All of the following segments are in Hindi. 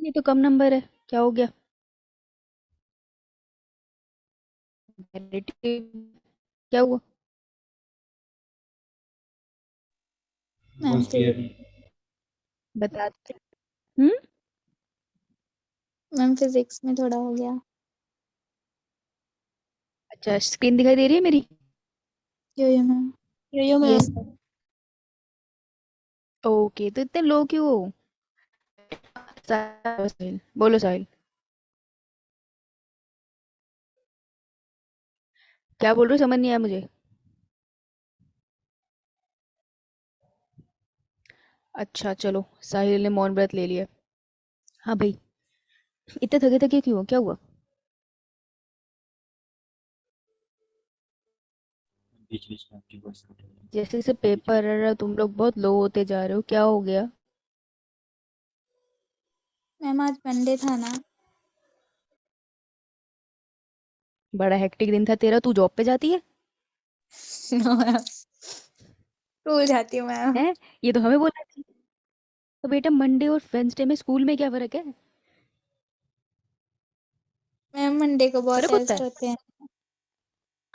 ये तो कम नंबर है, क्या हो गया? Relative, क्या हुआ? मैम वॉइस क्लियर नहीं। बता दे। हम्म। मैम फिजिक्स में थोड़ा हो गया। अच्छा, स्क्रीन दिखाई दे रही है मेरी? Yo ma'am. Yo yes. Ma'am. Okay, तो इतने लो क्यों हो? साहिल, बोलो साहिल। क्या बोल रहे हो, समझ नहीं आया मुझे। अच्छा चलो, साहिल ने मौन व्रत ले लिया। हाँ भाई, इतने थके थके क्यों हो, क्या हुआ? बीच बीच में आपकी वॉइस कट रही है। जैसे जैसे पेपर आ रहा, तुम लोग बहुत लो होते जा रहे हो, क्या हो गया? मैम आज मंडे था ना। बड़ा हेक्टिक दिन था तेरा, तू जॉब पे जाती है? नो मैम, स्कूल जाती हूँ मैम। हैं? ये तो हमें बोलना चाहिए। तो बेटा, मंडे और वेंसडे में स्कूल में क्या फर्क है? मैम मंडे को बहुत फर्क होता टेस्ट है? होते हैं।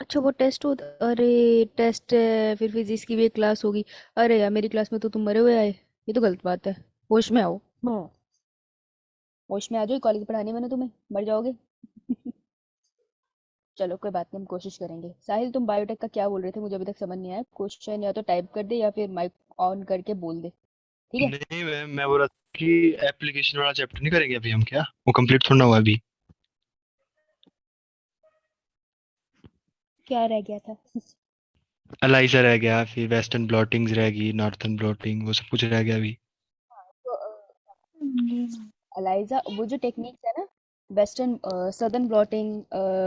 अच्छा, वो टेस्ट होता, अरे टेस्ट है, फिर फिजिक्स की भी एक क्लास होगी। अरे यार, मेरी क्लास में तो तुम मरे हुए आए, ये तो गलत बात है। होश में आओ। हाँ, होश में आ जाओ, कॉलेज पढ़ानी मैंने तुम्हें, मर जाओगे। चलो कोई बात नहीं, हम कोशिश करेंगे। साहिल, तुम बायोटेक का क्या बोल रहे थे, मुझे अभी तक समझ नहीं आया। क्वेश्चन या तो टाइप कर दे या फिर माइक ऑन करके बोल दे। ठीक है। नहीं मैं बोल रहा था कि एप्लीकेशन वाला चैप्टर नहीं करेंगे अभी हम, क्या वो कंप्लीट थोड़ा ना हुआ अभी। क्या रह गया था? एलाइजर रह गया, फिर वेस्टर्न ब्लॉटिंग्स रह गई, नॉर्थर्न ब्लॉटिंग, वो सब कुछ रह गया अभी। तो एलाइजा, वो जो टेक्निक्स है ना, वेस्टर्न सदर्न ब्लॉटिंग,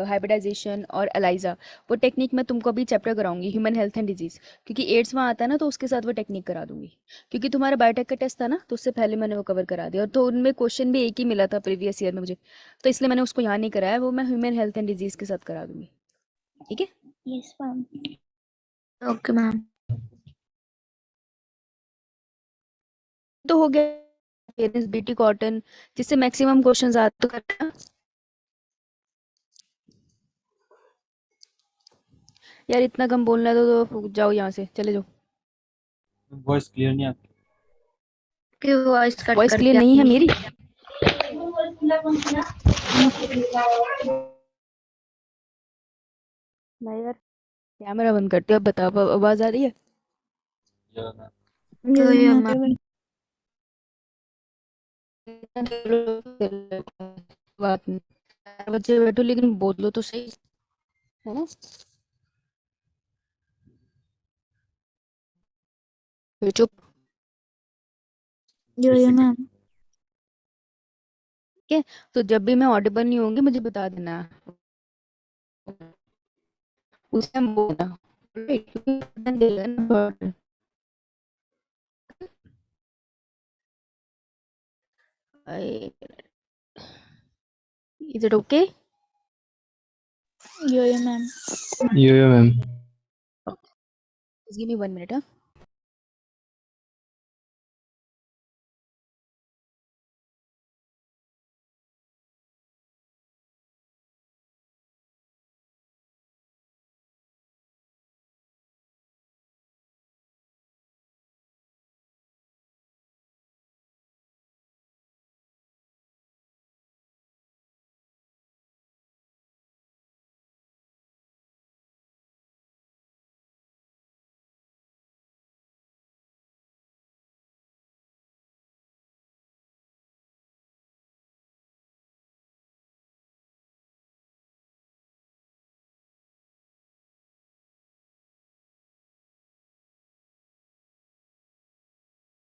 हाइब्रिडाइजेशन और एलाइजा, वो टेक्निक मैं तुमको अभी चैप्टर कराऊंगी, ह्यूमन हेल्थ एंड डिजीज। क्योंकि एड्स वहाँ आता है ना, तो उसके साथ वो टेक्निक करा दूंगी। क्योंकि तुम्हारा बायोटेक का टेस्ट था ना, तो उससे पहले मैंने वो कवर करा दिया, और तो उनमें क्वेश्चन भी एक ही मिला था प्रीवियस ईयर में मुझे। तो इसलिए मैंने उसको यहाँ नहीं कराया, वो मैं ह्यूमन हेल्थ एंड डिजीज के साथ करा दूंगी। ठीक है। Yes ma'am. Okay ma'am. तो हो गया बीटी कॉटन, जिससे मैक्सिमम क्वेश्चंस आते तो करना। यार इतना कम बोलना है तो जाओ यहाँ से, चले जाओ। वॉइस क्लियर नहीं आपकी। की वॉइस कट वॉइस क्लियर करके नहीं है आती मेरी? मैं यार कैमरा बंद करती हूँ, अब बता, अब आवाज आ रही है? या मैं है। यो मैम। बात नहीं, 4 बजे बैठो, लेकिन बोलो तो सही, है ना? फिर चुप। फिर यो से कट। मैम। ठीक है। तो जब भी मैं ऑडिबल नहीं होंगी, मुझे बता देना, उस टाइम बोलना। Right? क्योंकि बर्डन देगा ना, burden। Is it okay? Yo ma'am. Yo ma'am. Give me 1 minute.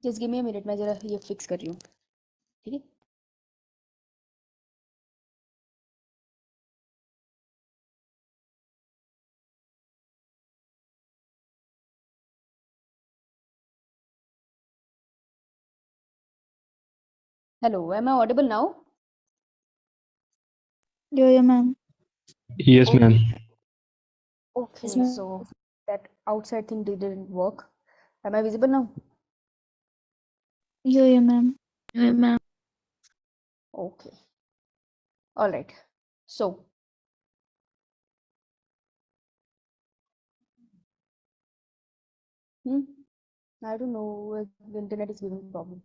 Just give me a minute, मैं जरा ये फिक्स कर रही हूँ। ठीक है। Hello, am I audible now? Yo ma'am. Yes ma'am. Yes Okay, ma'am. so that outside thing didn't work. Am I visible now? Yo ma'am. Yo ma'am. Okay. All right. So, I don't know. The internet is giving problem.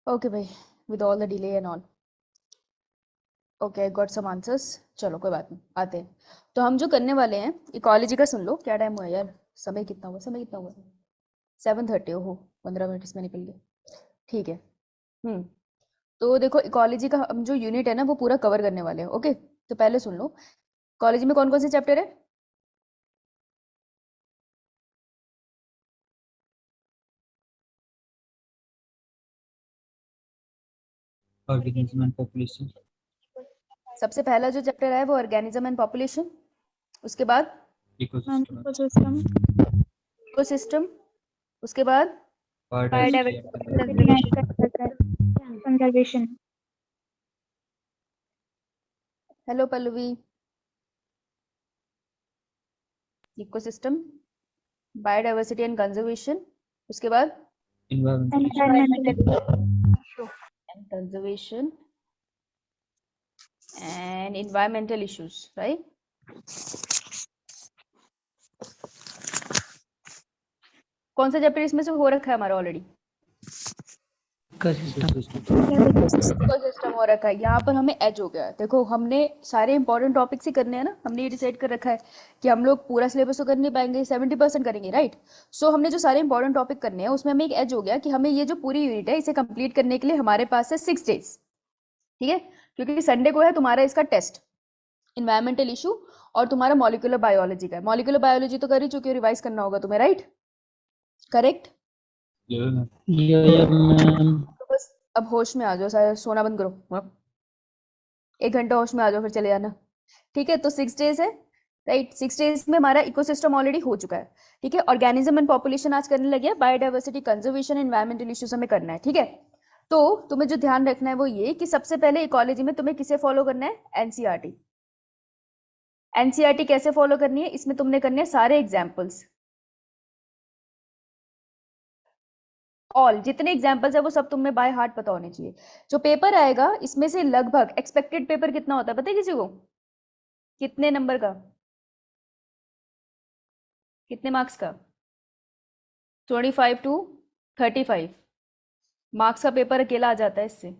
Okay, bhai. With all the delay and all. Okay I got some answers. चलो कोई बात नहीं, आते हैं। तो हम जो करने वाले हैं इकोलॉजी का सुन लो। क्या टाइम हुआ है यार? समय कितना हुआ? समय कितना हुआ? 7:30। हो 15 मिनट इसमें निकल गए। ठीक है। तो देखो इकोलॉजी का हम जो यूनिट है ना वो पूरा कवर करने वाले हैं। ओके, तो पहले सुन लो इकोलॉजी में कौन कौन से चैप्टर है। Organism and population. सबसे पहला जो चैप्टर है वो ऑर्गेनिज्म एंड पॉपुलेशन। उसके बाद मैम Ecosystem. Ecosystem ecosystem. उसके बाद Biodiversity and conservation. Conservation hello Pallavi. Ecosystem, biodiversity and conservation. उसके बाद Environmental issues. Environmental and conservation and environmental issues, right? कौन सा चैप्टर इसमें से हो रखा है हमारा ऑलरेडी? इकोसिस्टम हो रखा है। यहाँ पर हमें एज हो गया है। देखो हमने सारे इंपॉर्टेंट टॉपिक्स ही करने हैं ना। हमने ये डिसाइड कर रखा है कि हम लोग पूरा सिलेबस तो कर नहीं पाएंगे, 70% करेंगे, राइट? सो हमने जो सारे इंपॉर्टेंट टॉपिक करने हैं उसमें हमें एक एज हो गया कि हमें ये जो पूरी यूनिट है इसे कंप्लीट करने के लिए हमारे पास है 6 डेज। ठीक है, क्योंकि संडे को है तुम्हारा इसका टेस्ट, इन्वायरमेंटल इशू और तुम्हारा मॉलिक्यूलर बायोलॉजी का है। मॉलिक्यूलर बायोलॉजी तो कर ही चुके हो, रिवाइज करना होगा तुम्हें, राइट? करेक्ट? Yeah, ma'am. तो बस अब होश में आ जाओ, सारे सोना बंद करो। 1 घंटा होश में आ जाओ फिर चले जाना। ठीक है, तो 6 डेज है, राइट? 6 डेज में हमारा इकोसिस्टम ऑलरेडी हो चुका है। ठीक है, ऑर्गेनिज्म एंड पॉपुलेशन आज करने लगे, बायोडाइवर्सिटी, कंजर्वेशन, एनवायरमेंटल इश्यूज हमें करना है। ठीक है, तो तुम्हें जो ध्यान रखना है वो ये कि सबसे पहले इकोलॉजी में तुम्हें किसे फॉलो करना है? एनसीईआरटी। एनसीईआरटी कैसे फॉलो करनी है? इसमें तुमने करने हैं सारे एग्जाम्पल्स, ऑल जितने एग्जाम्पल्स है वो सब तुम्हें बाय हार्ट पता होने चाहिए। जो पेपर आएगा इसमें से लगभग एक्सपेक्टेड पेपर कितना होता है पता है किसी को? कितने नंबर का? कितने मार्क्स का? 25 to 35 मार्क्स का पेपर अकेला आ जाता है इससे।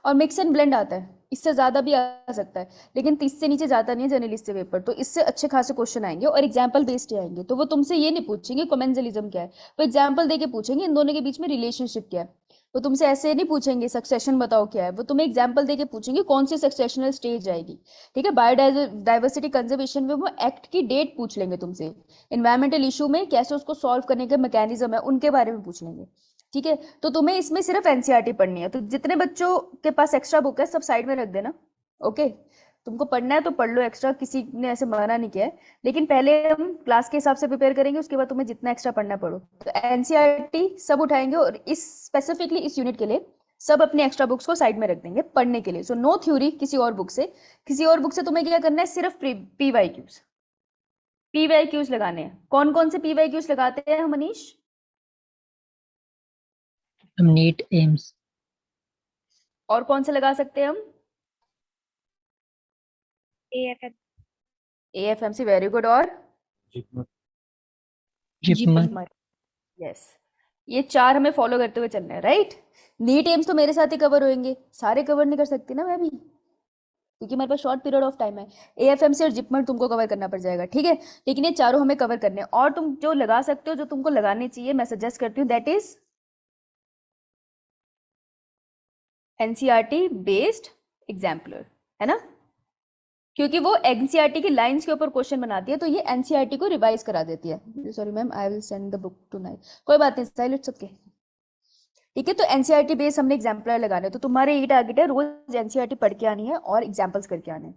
और मिक्स एंड ब्लेंड आता है, इससे ज्यादा भी आ सकता है, लेकिन 30 से नीचे जाता नहीं है जर्नलिस्ट से पेपर। तो इससे अच्छे खासे क्वेश्चन आएंगे और एग्जाम्पल बेस्ड आएंगे। तो वो तुमसे ये नहीं पूछेंगे कमेंसलिज्म क्या है, वो एग्जाम्पल देके पूछेंगे इन दोनों के बीच में रिलेशनशिप क्या है। वो तुमसे ऐसे नहीं पूछेंगे सक्सेशन बताओ क्या है, वो तुम्हें एग्जाम्पल देके पूछेंगे कौन सी सक्सेशनल स्टेज आएगी। ठीक है, बायोडाइवर्सिटी कंजर्वेशन में वो एक्ट की डेट पूछ लेंगे तुमसे। इन्वायरमेंटल इशू में कैसे उसको सॉल्व करने के मैकेनिज्म है उनके बारे में पूछ लेंगे। ठीक है, तो तुम्हें इसमें सिर्फ एनसीईआरटी पढ़नी है। तो जितने बच्चों के पास एक्स्ट्रा बुक है सब साइड में रख देना। ओके, तुमको पढ़ना है तो पढ़ लो एक्स्ट्रा, किसी ने ऐसे मना नहीं किया है, लेकिन पहले हम क्लास के हिसाब से प्रिपेयर करेंगे, उसके बाद तुम्हें जितना एक्स्ट्रा पढ़ना पड़ो। तो एनसीईआरटी सब उठाएंगे और इस स्पेसिफिकली इस यूनिट के लिए सब अपने एक्स्ट्रा बुक्स को साइड में रख देंगे पढ़ने के लिए। सो नो थ्योरी किसी और बुक से। किसी और बुक से तुम्हें क्या करना है? सिर्फ पीवाईक्यूज लगाने हैं। कौन कौन से पीवाईक्यूज लगाते हैं हम मनीष? नीट एम्स और कौन से लगा सकते हैं हम? AFM AFMC, very good. और जिपमर यस, ये 4 हमें फॉलो करते हुए चलना है, राइट? नीट एम्स तो मेरे साथ ही कवर होंगे, सारे कवर नहीं कर सकती ना मैं भी, क्योंकि मेरे पास शॉर्ट पीरियड ऑफ टाइम है। एएफएमसी और जिपमर तुमको कवर करना पड़ जाएगा, ठीक है? लेकिन ये चारों हमें कवर करने हैं। और तुम जो लगा सकते हो, जो तुमको लगाने चाहिए, मैं सजेस्ट करती हूँ, that is NCERT based exemplar, है ना? क्योंकि वो एनसीईआरटी की लाइंस के ऊपर क्वेश्चन बनाती है, तो ये एनसीईआरटी को रिवाइज करा देती है। Sorry ma'am, I will send the book tonight. कोई बात नहीं, साइलेंट सबके, ठीक है? तो एनसीईआरटी बेस हमने एग्जाम्पलर लगाने। तो तुम्हारे ये टारगेट है रोज एनसीईआरटी पढ़ के आनी है और एग्जाम्पल्स करके आने,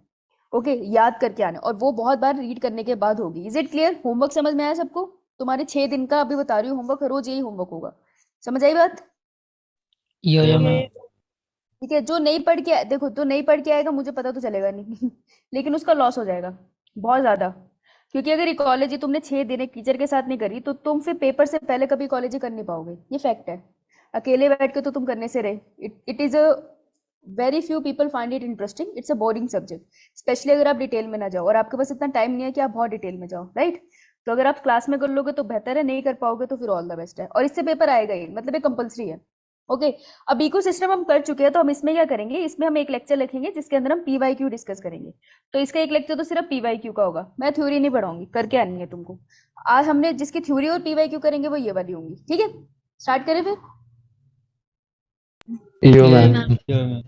ओके? याद करके आने, और वो बहुत बार रीड करने के बाद होगी। Is it clear? होमवर्क समझ में आया सबको? तुम्हारे 6 दिन का अभी बता रही हूँ होमवर्क, रोज यही होमवर्क होगा। समझ आई बात? यो मैम ठीक है, जो नहीं पढ़ के देखो, जो नहीं पढ़ के आएगा मुझे पता तो चलेगा नहीं लेकिन उसका लॉस हो जाएगा बहुत ज्यादा। क्योंकि अगर इकोलॉजी तुमने 6 दिन एक टीचर के साथ नहीं करी तो तुम फिर पेपर से पहले कभी इकोलॉजी कर नहीं पाओगे, ये फैक्ट है। अकेले बैठ के तो तुम करने से रहे, it is a very few people find it interesting, it's a boring subject, specially अगर आप डिटेल में ना जाओ और आपके पास इतना टाइम नहीं है कि आप बहुत डिटेल में जाओ, राइट। तो अगर आप क्लास में कर लोगे तो बेहतर है, नहीं कर पाओगे तो फिर ऑल द बेस्ट है, और इससे पेपर आएगा ही, मतलब ये कंपलसरी है। ओके, अब इकोसिस्टम हम कर चुके हैं, तो हम इसमें क्या करेंगे, इसमें हम एक लेक्चर लिखेंगे जिसके अंदर हम पीवाईक्यू डिस्कस करेंगे। तो इसका एक लेक्चर तो सिर्फ पीवाईक्यू का होगा, मैं थ्योरी नहीं पढ़ाऊंगी, करके आनी है तुमको। आज हमने जिसकी थ्योरी और पीवाईक्यू करेंगे वो ये वाली होंगी, ठीक है। स्टार्ट करें फिर। Yo ma'am. Yeah, ma'am.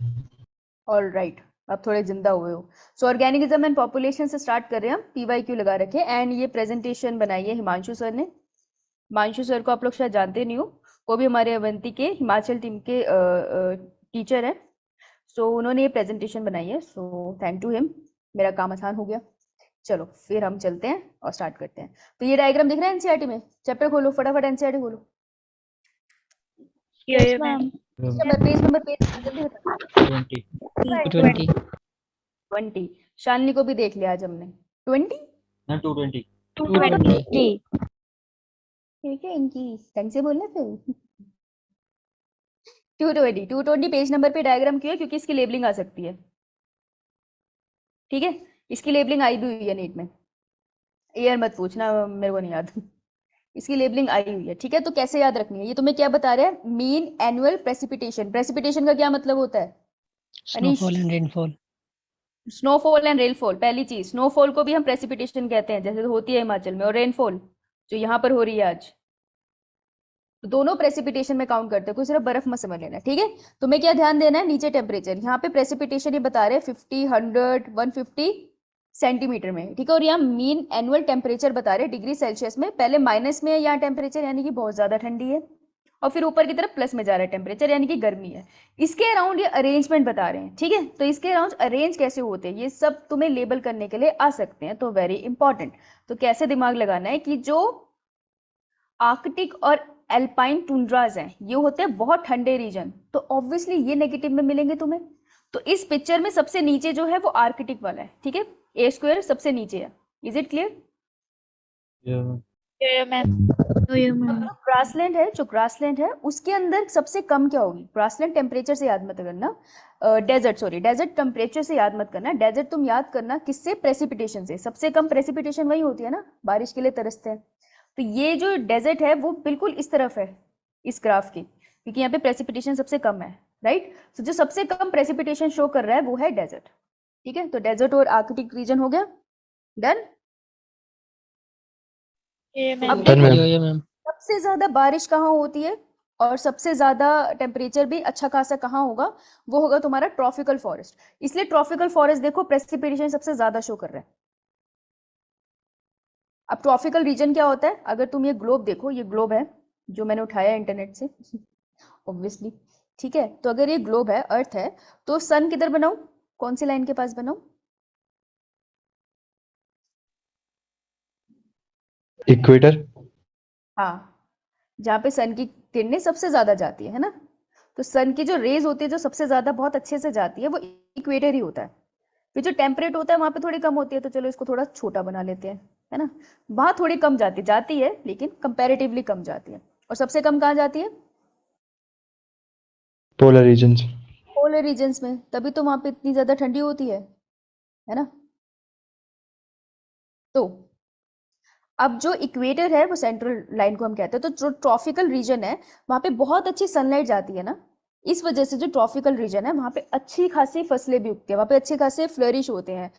All right, आप थोड़े जिंदा हुए हो। सो ऑर्गेनिज्म एंड पॉपुलेशन से स्टार्ट कर रहे हैं हम, पीवाईक्यू लगा रखे, एंड ये प्रेजेंटेशन बनाई है हिमांशु सर ने। हिमांशु सर को आप लोग शायद जानते नहीं हो, वो भी हमारे अवंती के हिमाचल टीम के टीचर हैं। सो उन्होंने ये प्रेजेंटेशन बनाई है, सो थैंक टू हिम, मेरा काम आसान हो गया। चलो फिर हम चलते हैं और स्टार्ट करते हैं। तो ये डायग्राम दिख रहा है एनसीईआरटी में, चैप्टर खोलो फटाफट, एनसीईआरटी खोलो। Yes, ma'am. पेज नंबर जल्दी बता। 20. 20. 20। शालिनी को भी देख लिया आज हमने। 20 No, 220. 220. ठीक है, इनकी ढंग से बोलना फिर। 220 पेज नंबर पे डायग्राम क्यों है, क्योंकि इसकी लेबलिंग आ सकती है, ठीक है। इसकी लेबलिंग आई भी हुई है नीट में, यार मत पूछना, मेरे को नहीं याद इसकी लेबलिंग आई हुई है, ठीक है। तो कैसे याद रखनी है, ये तुम्हें क्या बता रहा है, मीन एनुअल प्रेसिपिटेशन। प्रेसिपिटेशन का क्या मतलब होता है Anish? Snowfall and rainfall. Snowfall and rainfall. पहली चीज, स्नोफॉल को भी हम प्रेसिपिटेशन कहते हैं, जैसे होती है हिमाचल में, और रेनफॉल जो यहाँ पर हो रही है आज, तो दोनों प्रेसिपिटेशन में काउंट करते हैं, कोई सिर्फ बर्फ मत समझ लेना, ठीक है। तुम्हें क्या ध्यान देना है, नीचे टेम्परेचर, यहाँ पे प्रेसिपिटेशन ये बता रहे हैं 50, 100, 150 सेंटीमीटर में, ठीक है। और यहाँ मीन एनुअल टेम्परेचर बता रहे हैं डिग्री सेल्सियस में, पहले माइनस में है यहाँ टेम्परेचर, यानी कि बहुत ज्यादा ठंडी है, और फिर ऊपर की तरफ प्लस में जा रहा है टेम्परेचर, यानी कि गर्मी है। इसके अराउंड ये अरेंजमेंट बता रहे हैं, ठीक है। तो इसके अराउंड अरेंज कैसे होते हैं, ये सब तुम्हें लेबल करने के लिए आ सकते हैं, तो वेरी इंपॉर्टेंट। तो कैसे दिमाग लगाना है कि जो आर्कटिक और एल्पाइन टुंड्राज हैं, ये होते हैं बहुत ठंडे रीजन, तो ऑब्वियसली ये नेगेटिव में मिलेंगे तुम्हें। तो इस पिक्चर में सबसे नीचे जो है वो आर्कटिक वाला है, ठीक है, ए स्क्वायर सबसे नीचे है। Is it clear? Yeah, ma'am. Yeah, ma'am. Grassland है, जो ग्रासलैंड है उसके अंदर सबसे कम क्या होगी, ग्रासलैंड टेम्परेचर से याद मत करना, डेजर्ट सॉरी, डेजर्ट टेम्परेचर से याद मत करना, डेजर्ट तुम याद करना किससे, प्रेसिपिटेशन से। सबसे कम प्रेसिपिटेशन वही होती है ना, बारिश के लिए तरसते हैं। तो ये जो डेजर्ट है वो बिल्कुल इस तरफ है इस ग्राफ की, क्योंकि यहाँ पे प्रेसिपिटेशन सबसे कम है, राइट। तो जो सबसे कम प्रेसिपिटेशन शो कर रहा है वो है डेजर्ट, ठीक है। तो डेजर्ट और आर्कटिक रीजन हो गया, डन। Yeah, अब ma'am. देखो Yeah, ma'am. सबसे ज्यादा बारिश कहाँ होती है और सबसे ज्यादा टेम्परेचर भी अच्छा खासा कहाँ होगा, वो होगा तुम्हारा ट्रॉपिकल फॉरेस्ट। इसलिए ट्रॉपिकल फॉरेस्ट देखो प्रेसिपिटेशन सबसे ज्यादा शो कर रहा है। अब ट्रॉपिकल रीजन क्या होता है, अगर तुम ये ग्लोब देखो, ये ग्लोब है जो मैंने उठाया इंटरनेट से ऑब्वियसली, ठीक है। तो अगर ये ग्लोब है, अर्थ है, तो सन किधर बनाऊं, कौन सी लाइन के पास बनाऊं, इक्वेटर। हाँ, जहाँ पे सन की किरणें सबसे ज्यादा जाती है ना। तो सन की जो रेज होती है जो सबसे ज्यादा बहुत अच्छे से जाती है वो इक्वेटर ही होता है। फिर जो टेम्परेट होता है वहां पे थोड़ी कम होती है, तो चलो इसको थोड़ा छोटा बना लेते हैं, है ना। वहां थोड़ी कम जाती है लेकिन कंपैरेटिवली कम जाती है। और सबसे कम कहाँ जाती है, पोलर रीजन्स। पोलर रीजन्स में, तभी तो वहां पे इतनी ज्यादा ठंडी होती है ना। तो अब जो इक्वेटर है वो सेंट्रल लाइन को हम कहते हैं, तो जो ट्रॉपिकल रीजन है वहां पे बहुत अच्छी सनलाइट जाती है ना, इस वजह से जो ट्रॉपिकल रीजन है वहां पे अच्छी खासी फसलें भी उगती है, वहां पे अच्छे खासे फ्लरिश होते हैं,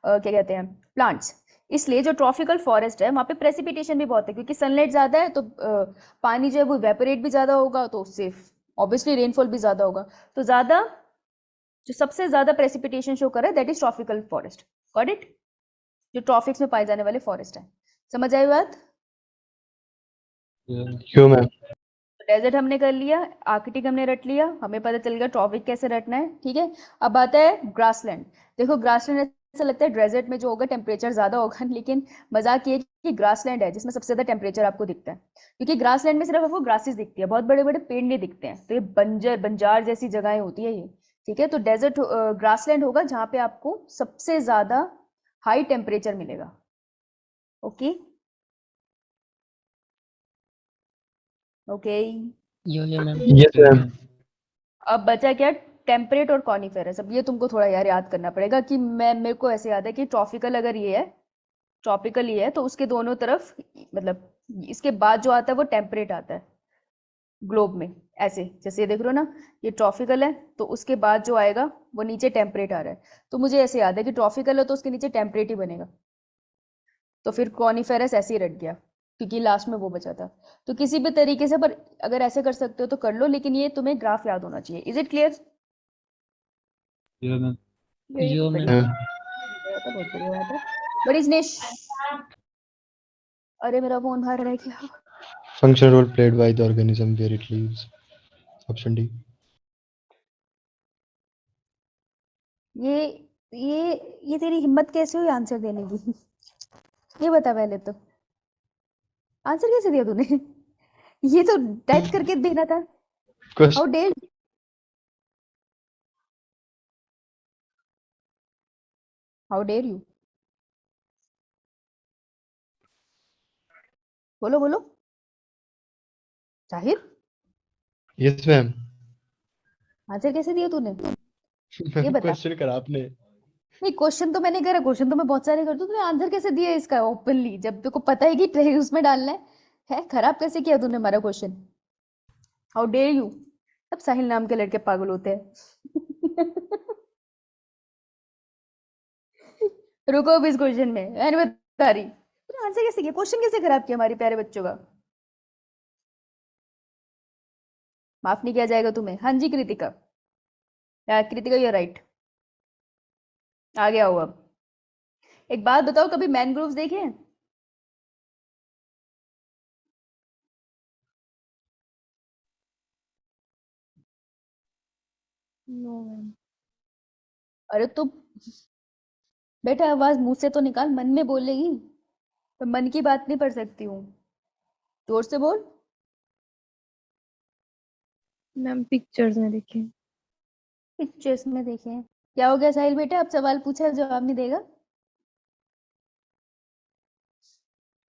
क्या कहते हैं, प्लांट्स। इसलिए जो ट्रॉपिकल फॉरेस्ट है वहां पे प्रेसिपिटेशन भी बहुत है, क्योंकि सनलाइट ज्यादा है तो पानी जो है वो इवेपोरेट भी ज्यादा होगा, तो उससे ऑब्वियसली रेनफॉल भी ज्यादा होगा। तो ज्यादा जो सबसे ज्यादा प्रेसिपिटेशन शो कर रहा है that is tropical forest, got it, जो ट्रॉपिक्स में पाए जाने वाले फॉरेस्ट है। समझ आई बात? Yeah. यो मैम। डेजर्ट हमने कर लिया, आर्कटिक हमने रट लिया, हमें पता चल गया ट्रॉपिक कैसे रटना है, ठीक है। अब आता है ग्रासलैंड। देखो ग्रासलैंड ऐसा लगता है डेजर्ट में जो होगा टेम्परेचर ज्यादा होगा, लेकिन मजाक ये कि ग्रासलैंड है जिसमें सबसे ज्यादा टेम्परेचर आपको दिखता है, क्योंकि ग्रासलैंड में सिर्फ आपको ग्रासेस दिखती है, बहुत बड़े बड़े पेड़ नहीं दिखते हैं। तो ये बंजार जैसी जगहें होती है ये, ठीक है, तो डेजर्ट ग्रासलैंड होगा जहां पे आपको सबसे ज्यादा हाई टेम्परेचर मिलेगा। Okay okay. Yo ma'am. Yes, ma'am. अब बचा क्या, टेम्परेट और कॉनिफेरस। अब ये तुमको थोड़ा यार याद करना पड़ेगा कि मेरे को ऐसे याद है कि ट्रॉपिकल अगर ये है, ट्रॉपिकल ये है तो उसके दोनों तरफ, मतलब इसके बाद जो आता है वो टेम्परेट आता है ग्लोब में। ऐसे जैसे ये देख रहे हो ना, ये ट्रॉपिकल है तो उसके बाद जो आएगा वो नीचे टेम्परेट आ रहा है। तो मुझे ऐसे याद है कि ट्रॉपिकल है तो उसके नीचे टेम्परेट ही बनेगा। तो फिर कॉनिफेरस ऐसे ही रट गया क्योंकि लास्ट में वो बचा था। तो किसी भी तरीके से, पर अगर ऐसे कर सकते हो तो कर लो, लेकिन ये तुम्हें ग्राफ याद होना चाहिए। Is it clear? Yeah, ma'am. Yo ma'am. बढ़िया था, बहुत बढ़िया बात है। बड़ी स्नेश, अरे मेरा फोन बाहर रह गया। Functional role played by the organism where it lives. Option D. ये ये तेरी हिम्मत कैसे हुई आंसर देने की? ये बता पहले तो, आंसर कैसे दिया तूने? ये तो टाइप करके देना था। How Question. Dare, how dare you, बोलो बोलो जाहिर, Yes, ma'am. आंसर कैसे दिया तूने? ये मैम बता। क्वेश्चन करा आपने। नहीं, क्वेश्चन तो मैंने करा, क्वेश्चन तो मैं बहुत सारे कर दूं, तूने आंसर कैसे दिया इसका ओपनली, जब तेरे को पता है कि ट्रे उसमें डालना है? खराब कैसे किया तूने हमारा क्वेश्चन? How dare you. सब साहिल नाम के लड़के पागल होते हैं। रुको अब इस क्वेश्चन में, मैंने बता रही, तूने आंसर कैसे किया, क्वेश्चन कैसे खराब किया हमारे प्यारे बच्चों का? माफ नहीं किया जाएगा तुम्हें। हाँ जी कृतिका, कृतिका यू राइट। आगे आओ अब। एक बात बताओ, कभी मैनग्रोव्स देखे हैं? No ma'am. अरे तो बेटा आवाज मुंह से तो निकाल, मन में बोलेगी तो मन की बात नहीं पढ़ सकती हूँ, जोर से बोल। मैम पिक्चर्स में देखे। पिक्चर्स में देखे हैं? क्या हो गया साहिल बेटा, अब सवाल पूछा जवाब नहीं देगा?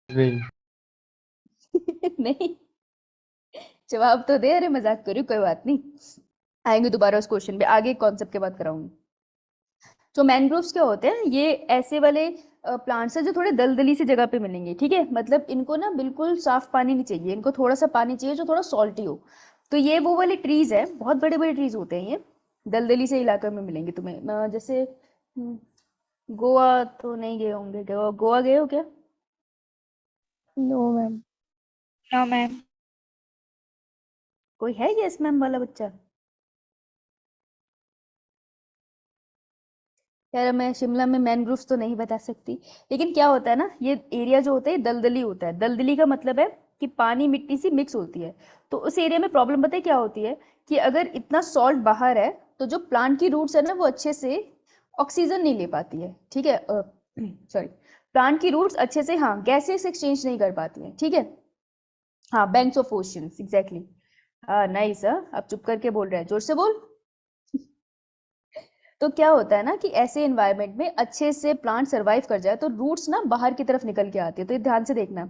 Wait. नहीं, जवाब तो दे। अरे मजाक कर रही हूँ, कोई बात नहीं, आएंगे दोबारा उस क्वेश्चन पे। आगे कॉन्सेप्ट की बात कराऊंगी। तो मैनग्रोव्स क्या होते हैं, ये ऐसे वाले प्लांट्स हैं जो थोड़े दलदली सी जगह पे मिलेंगे। ठीक है, मतलब इनको ना बिल्कुल साफ पानी नहीं चाहिए, इनको थोड़ा सा पानी चाहिए जो थोड़ा सॉल्टी हो। तो ये वो वाले ट्रीज है, बहुत बड़े बड़े ट्रीज होते हैं ये, दलदली से इलाके में मिलेंगे तुम्हें। जैसे गोवा तो नहीं गए होंगे, गोवा गए हो क्या? No ma'am. No ma'am. कोई है यस मैम वाला बच्चा? यार मैं शिमला में मैनग्रोव्स तो नहीं बता सकती, लेकिन क्या होता है ना, ये एरिया जो होता है ये दलदली होता है। दलदली का मतलब है कि पानी मिट्टी से मिक्स होती है। तो उस एरिया में प्रॉब्लम पता है क्या होती है, कि अगर इतना सॉल्ट बाहर है तो जो प्लांट की रूट्स है ना वो अच्छे से ऑक्सीजन नहीं ले पाती है। ठीक है, सॉरी, प्लांट की रूट्स अच्छे से, हाँ, गैसेस एक्सचेंज नहीं कर पाती है। ठीक है, हाँ, बैंक्स ऑफ ओशियंस, एग्जैक्टली। हाँ नाइस, अब चुप करके बोल रहे हैं, जोर से बोल। तो क्या होता है ना कि ऐसे एनवायरनमेंट में अच्छे से प्लांट सरवाइव कर जाए तो रूट्स ना बाहर की तरफ निकल के आती है। तो ये ध्यान से देखना,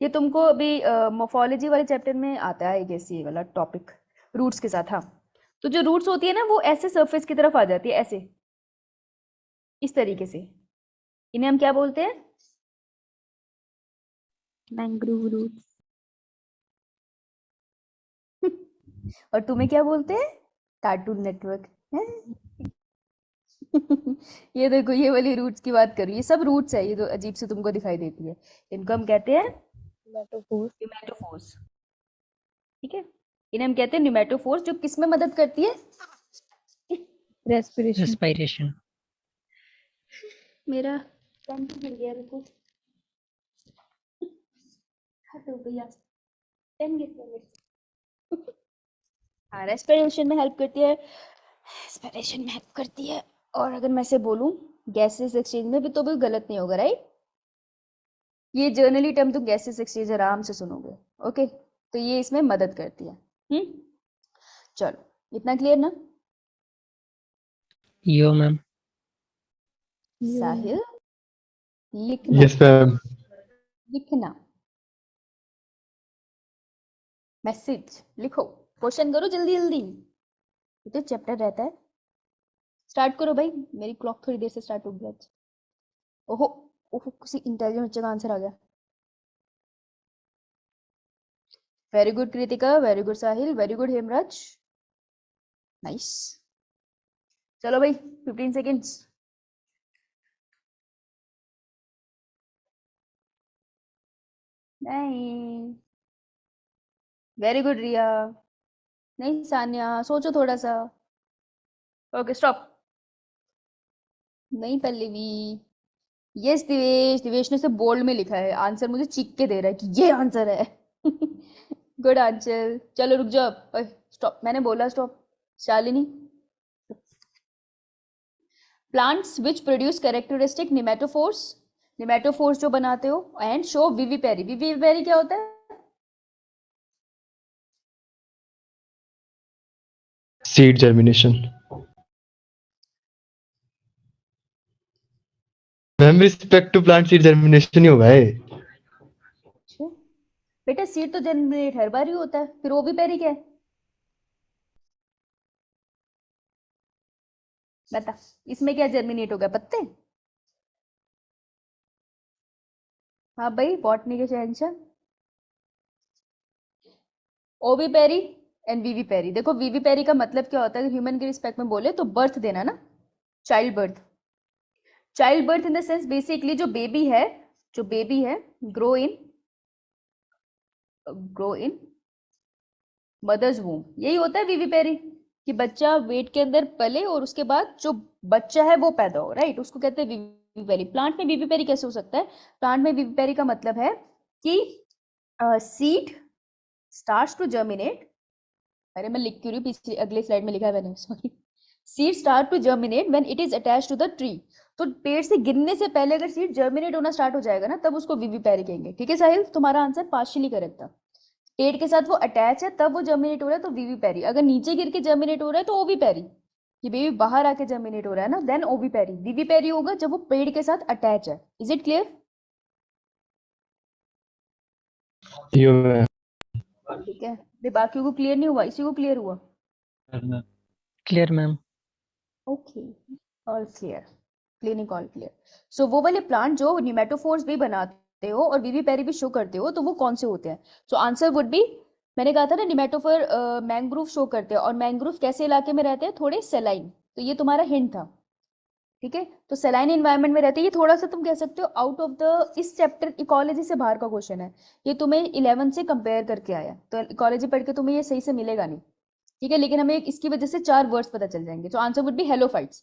ये तुमको अभी मोफोलॉजी वाले चैप्टर में आता है, गेस ये वाला टॉपिक रूट्स के साथ। हाँ, तो जो रूट्स होती है ना वो ऐसे सरफेस की तरफ आ जाती है, ऐसे इस तरीके से। इन्हें हम क्या बोलते हैं? Mangrove roots. और तुम्हें क्या बोलते हैं? कार्टून नेटवर्क है। ये देखो, ये वाली रूट्स की बात करूँ, ये सब रूट्स है, ये जो अजीब से तुमको दिखाई देती है, इनको हम कहते हैं मेटाफोर्स। न्यूमेटोफोर्स। ठीक है, इन्हें हम कहते हैं न्यूमेटोफोर्स, जो किस में मदद करती है? रेस्पिरेशन। रेस्पिरेशन। मेरा पेन तो गिर गया, रुको, हटो भैया, पेन गिर गया मेरा। हाँ, रेस्पिरेशन में हेल्प करती है, रेस्पिरेशन में हेल्प करती है। और अगर मैं से बोलूं गैसेस एक्सचेंज में भी, तो भी गलत नहीं होगा, राइट? ये जर्नली टर्म तुम गैसेस एक्सचेंज आराम से सुनोगे। ओके, तो ये इसमें मदद करती है। चलो, इतना क्लियर ना? Yo ma'am. साहिल लिखना यस मैम। लिखना मैसेज लिखो क्वेश्चन करो जल्दी जल्दी ये तो चैप्टर रहता है स्टार्ट करो भाई मेरी क्लॉक थोड़ी देर से स्टार्ट हो गई आज ओहो ओहो किसी इंटेलिजेंट बच्चे का आंसर आ गया very good Kritika very good Sahil very good Hemraj nice चलो भाई 15 सेकेंड्स नहीं वेरी गुड रिया नहीं सान्या सोचो थोड़ा सा ओके स्टॉप नहीं पल्लवी यस दिवेश दिवेश ने से बोल्ड में लिखा है आंसर मुझे चीख के दे रहा है कि ये आंसर है गुड आंसर चलो रुक जाओ स्टॉप मैंने बोला stop Shalini plants which produce characteristic pneumatophores जो बनाते हो एंड शो विविपेरी क्या होता है seed germination. Ma'am respect to plant seed germination ही होगा है। बेटा सीड तो जनरेट हर बार ही होता है फिर ओविपेरी क्या है बता इसमें क्या जर्मिनेट होगा पत्ते हाँ भाई बॉटनी के शहंशाह ओविपेरी एंड विविपेरी देखो विविपेरी का मतलब क्या होता है ह्यूमन के रिस्पेक्ट में बोले तो बर्थ देना ना child birth in the sense basically जो बेबी है ग्रो इन मदर्स वूम यही होता है विविपेरी कि बच्चा वेट के अंदर पले और उसके बाद जो बच्चा है वो पैदा हो राइट उसको कहते हैं विविपेरी प्लांट में विविपेरी कैसे हो सकता है प्लांट में विविपेरी का मतलब है कि सीड स्टार्ट्स टू जर्मिनेट अरे मैं लिख क्यों रही हूँ पीछे अगले स्लाइड में लिखा है मैंने sorry seed start to germinate when it is attached to the tree तो पेड़ से गिरने से पहले अगर सीड जर्मिनेट होना स्टार्ट हो जाएगा ना तब उसको विविपेरी कहेंगे ठीक है साहिल तुम्हारा आंसर पार्शियली करेक्ट था पेड़ के साथ वो अटैच है तब वो जर्मिनेट हो रहा है तो विविपेरी अगर नीचे गिर के जर्मिनेट हो रहा है तो ओविपेरी ये बेबी बाहर आके जर्मिनेट हो रहा है ना देन ओविपेरी विविपेरी होगा जब वो पेड़ के साथ अटैच है is it clear yo ma'am. ठीक है बाकियों को क्लियर नहीं हुआ इसी को क्लियर हुआ clear ma'am. Okay all clear clinic all clear so वो वाले प्लांट जो न्यूमेटोफोर्स भी बनाते हो और विविपेरी भी शो करते हो तो वो कौन से होते हैं सो आंसर वुड बी मैंने कहा था ना न्यूमेटोफोर मैंग्रोव शो करते हैं और मैंग्रोव कैसे इलाके में रहते हैं थोड़े सेलाइन तो ये तुम्हारा हिंट था ठीक है तो सेलाइन एनवायरनमेंट में रहते हैं ये थोड़ा सा तुम कह सकते हो आउट ऑफ द इस चैप्टर इकोलॉजी से बाहर का क्वेश्चन है ये तुम्हें 11 से कंपेयर करके आया तो इकोलॉजी पढ़ के तुम्हें ये सही से मिलेगा नहीं ठीक है लेकिन हमें इसकी वजह से 4 वर्ड्स पता चल जाएंगे तो आंसर वुड बी हेलोफाइट्स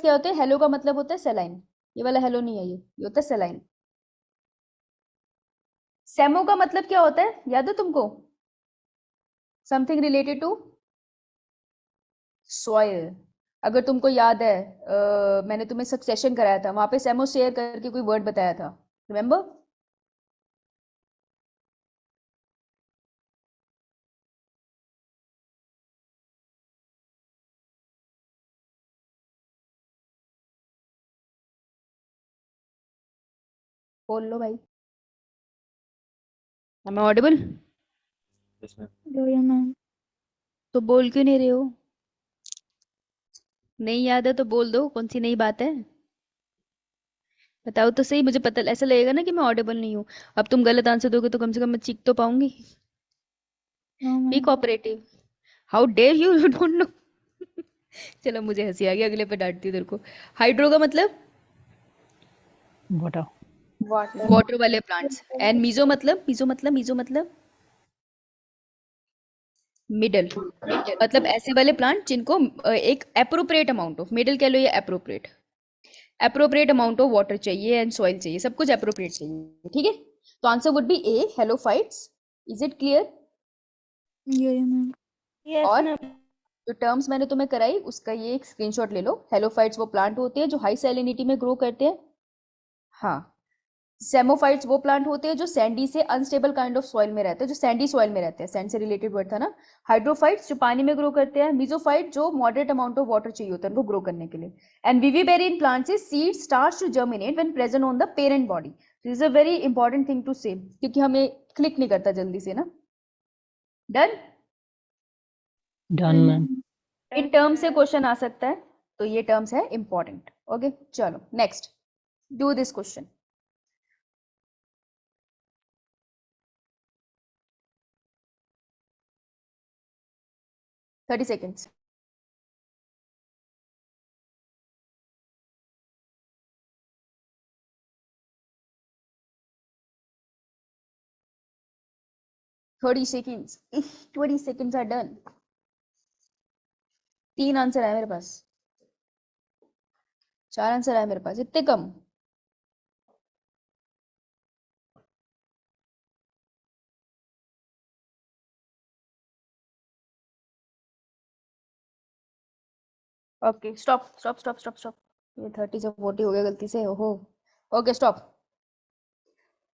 क्या होते हैं हेलो का मतलब होता है सेलाइन ये वाला हेलो नहीं है ये होता है सेलाइन सेमो का मतलब क्या होता है याद है तुमको समथिंग रिलेटेड टू सॉइल अगर तुमको याद है मैंने तुम्हें सक्सेशन कराया था वहां पे सेमो शेयर करके कोई वर्ड बताया था रिमेम्बर बोल लो भाई am I Audible yo ma'am तो बोल क्यों नहीं रहे हो नहीं याद है तो बोल दो कौन सी नई बात है बताओ तो सही मुझे पता ऐसा लगेगा ना कि मैं ऑडिबल नहीं हूँ अब तुम गलत आंसर दोगे तो कम से कम मैं चीख तो पाऊंगी no B ma'am cooperative how dare you don't know चलो मुझे हंसी आ गई अगले पे डांटती हूँ तेरे को हाइड्रो का मतलब वाटर। वाटर वाटर वाले प्लांट्स एंड मीजो मतलब मिडल मतलब ऐसे वाले प्लांट जिनको एक अप्रोप्रिएट अमाउंट ऑफ मिडल कह लो या अप्रोप्रिएट अमाउंट ऑफ वाटर चाहिए एंड सॉइल चाहिए सब कुछ अप्रोप्रिएट चाहिए ठीक है तो answer would B A halophytes is it clear yo ma'am और जो टर्म्स मैंने तुम्हें कराई उसका ये एक स्क्रीनशॉट ले लो हेलोफाइट्स वो प्लांट होते हैं जो हाई सैलिनिटी में ग्रो करते हैं हाँ सेमोफाइट्स वो प्लांट होते हैं जो सैंडी से अनस्टेबल काइंड ऑफ सॉइल में रहते हैं, जो सैंडी सॉइल में रहते हैं, सैंड से रिलेटेड वर्ड था ना। हाइड्रोफाइट्स जो पानी में ग्रो करते हैं। मीजोफाइट जो मॉडरेट अमाउंट ऑफ वाटर चाहिए होता है उनको ग्रो करने के लिए। एंड विविपेरियन प्लांट्स से seed starts to germinate when present on the parent body. This is a very important thing to say, क्योंकि हमें क्लिक नहीं करता जल्दी से ना। Done. Done, ma'am. In terms से क्वेश्चन आ सकता है, तो ये टर्म्स है इंपॉर्टेंट। ओके चलो next, do this question. Thirty seconds. 30 seconds. 20 seconds are done. 3 answer आए मेरे पास, 4 आंसर आए मेरे पास, इतने कम। Okay stop stop stop stop stop. ये 30 से 40 हो गया गलती से, ओहो। Okay stop.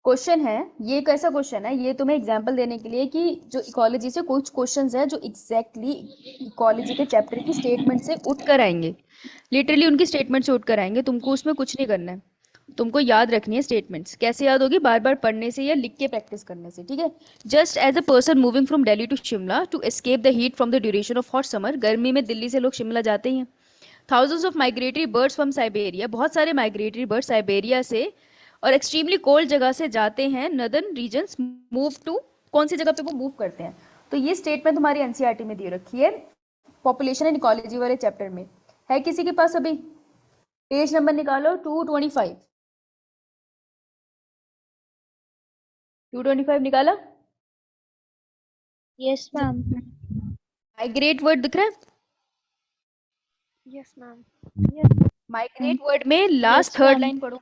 क्वेश्चन है, ये एक ऐसा क्वेश्चन है, ये तुम्हें एग्जांपल देने के लिए कि जो इकोलॉजी से कुछ क्वेश्चंस है जो एग्जैक्टली इकोलॉजी के चैप्टर की स्टेटमेंट से उठ कर आएंगे, लिटरली उनकी स्टेटमेंट से उठ कर आएंगे। तुमको उसमें कुछ नहीं करना है, तुमको याद रखनी है स्टेटमेंट्स। कैसे याद होगी? बार बार पढ़ने से या लिख के प्रैक्टिस करने से, ठीक है। Just as a person moving from Delhi to Shimla to escape the heat from the duration of hot summer. गर्मी में दिल्ली से लोग शिमला जाते ही हैं। Thousands of migratory birds from Siberia, बहुत सारे माइग्रेटरी बर्ड साइबेरिया से और एक्सट्रीमली कोल्ड जगह से जाते हैं नदर्न रीजन्स, मूव टू, कौन सी जगह पे वो मूव करते हैं। तो ये स्टेटमेंट तुम्हारी एनसीईआरटी में दे रखी है, पॉपुलेशन एंड इकोलॉजी वाले चैप्टर में है। किसी के पास अभी पेज नंबर निकालो, 225। 225 निकाला? Yes, ma'am. माइग्रेट वर्ड दिख रहा है? Yes, ma'am. माइग्रेट वर्ड में last Yes, third ma'am. Line पढ़ो,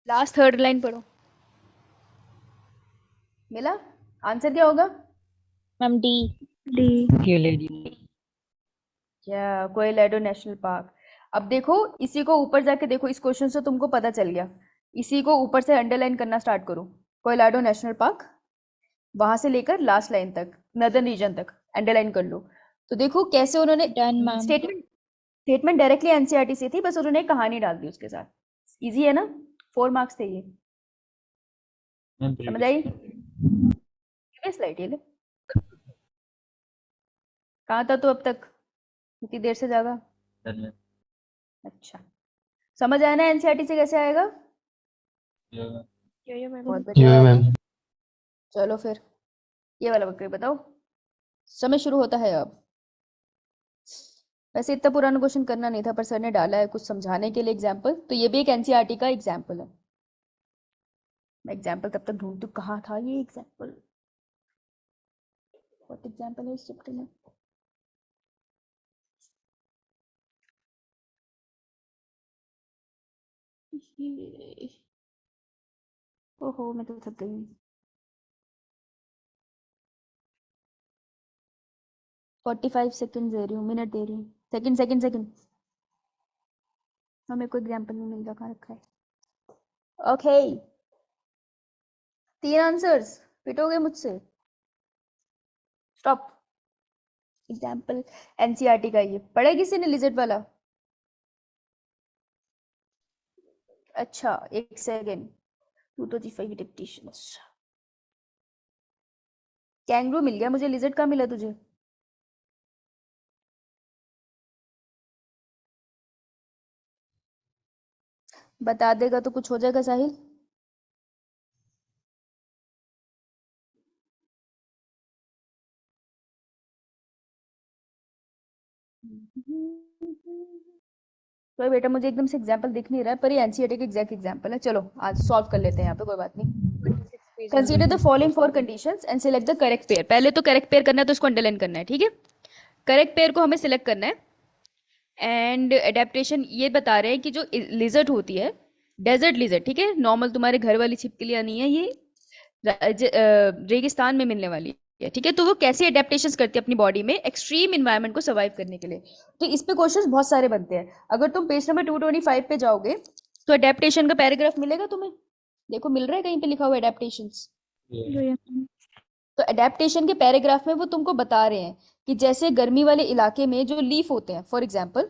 लास्ट थर्ड लाइन पढ़ो। मिला? आंसर क्या होगा? Ma'am, D. Clearly. या कोयलेडो नेशनल पार्क। अब देखो इसी को ऊपर जाके देखो, इस क्वेश्चन से तुमको पता चल गया। इसी को ऊपर से अंडरलाइन करना स्टार्ट करो, कोयलाडो नेशनल पार्क, वहां से लेकर लास्ट लाइन तक, नदर्न रीजन तक अंडरलाइन कर लो। तो देखो कैसे उन्होंने Done, ma'am. Statement directly NCERT से थी, बस उन्होंने एक कहानी डाल दी उसके साथ। इजी है ना? 4 मार्क्स थे ये, समझ आई? स्लाइड ये ले। कहाँ था तो अब तक, इतनी देर से जागा? अच्छा, समझ आया ना एनसीईआरटी से कैसे आएगा? बहुत बढ़िया बात है। चलो फिर ये वाला वक्र बताओ। समय शुरू होता है अब। वैसे इतना पुराना क्वेश्चन करना नहीं था, पर सर ने डाला है कुछ समझाने के लिए एग्जाम्पल, तो ये भी एक एनसीईआरटी का एग्जाम्पल है। मैं एग्जाम्पल तब तक ढूंढती हूँ, कहाँ था ये एग्जाम्पल, बहुत एग्जाम्पल है इस चैप्टर में। ओहो मैं तो थक गई। 45 सेकंड दे रही हूँ, मिनट दे रही हूँ, सेकंड सेकंड सेकंड। हमें कोई एग्जाम्पल नहीं मिल रहा, कहाँ रखा है? ओके 3 आंसर्स पिटोगे मुझसे? स्टॉप। एग्जाम्पल एनसीईआरटी का ये पढ़ा किसी ने लिजर्ड वाला? अच्छा एक सेकेंड, 235 एडेप्टेशंस। कैंगरू मिल गया मुझे, लिजर्ड कहाँ मिला तुझे? बता देगा तो कुछ हो जाएगा साहिल। तो बेटा मुझे एकदम से एग्जांपल दिख नहीं रहा है, पर ये एनसीईआरटी का एग्जैक्ट एग्जांपल है। चलो आज सॉल्व कर लेते हैं यहाँ पे, कोई बात नहीं। Consider the following 4 conditions and select the correct pair. पहले तो करेक्ट पेयर करना है तो उसको अंडरलाइन करना है, ठीक है। करेक्ट पेयर को हमें सिलेक्ट करना है। एंड एडेप्टेशन ये बता रहे हैं कि जो लिजर्ड होती है, डेजर्ट लिजर्ड, ठीक है, नॉर्मल तुम्हारे घर वाली छिपकलियां नहीं है, ये रेगिस्तान में मिलने वाली है, ठीक है। तो वो कैसे एडेप्टेशंस करती है अपनी बॉडी में एक्सट्रीम इन्वायरमेंट को सर्वाइव करने के लिए। तो इस पे क्वेश्चंस बहुत सारे बनते हैं। अगर तुम पेज नंबर 225 पे जाओगे तो एडेप्टेशन का पैराग्राफ मिलेगा तुम्हें, देखो मिल रहा है कहीं पे लिखा हुआ एडेप्टेशंस। यो या मैम। तो एडेप्टेशन के पैराग्राफ में वो तुमको बता रहे हैं कि जैसे गर्मी वाले इलाके में जो लीफ होते हैं फॉर एग्जाम्पल,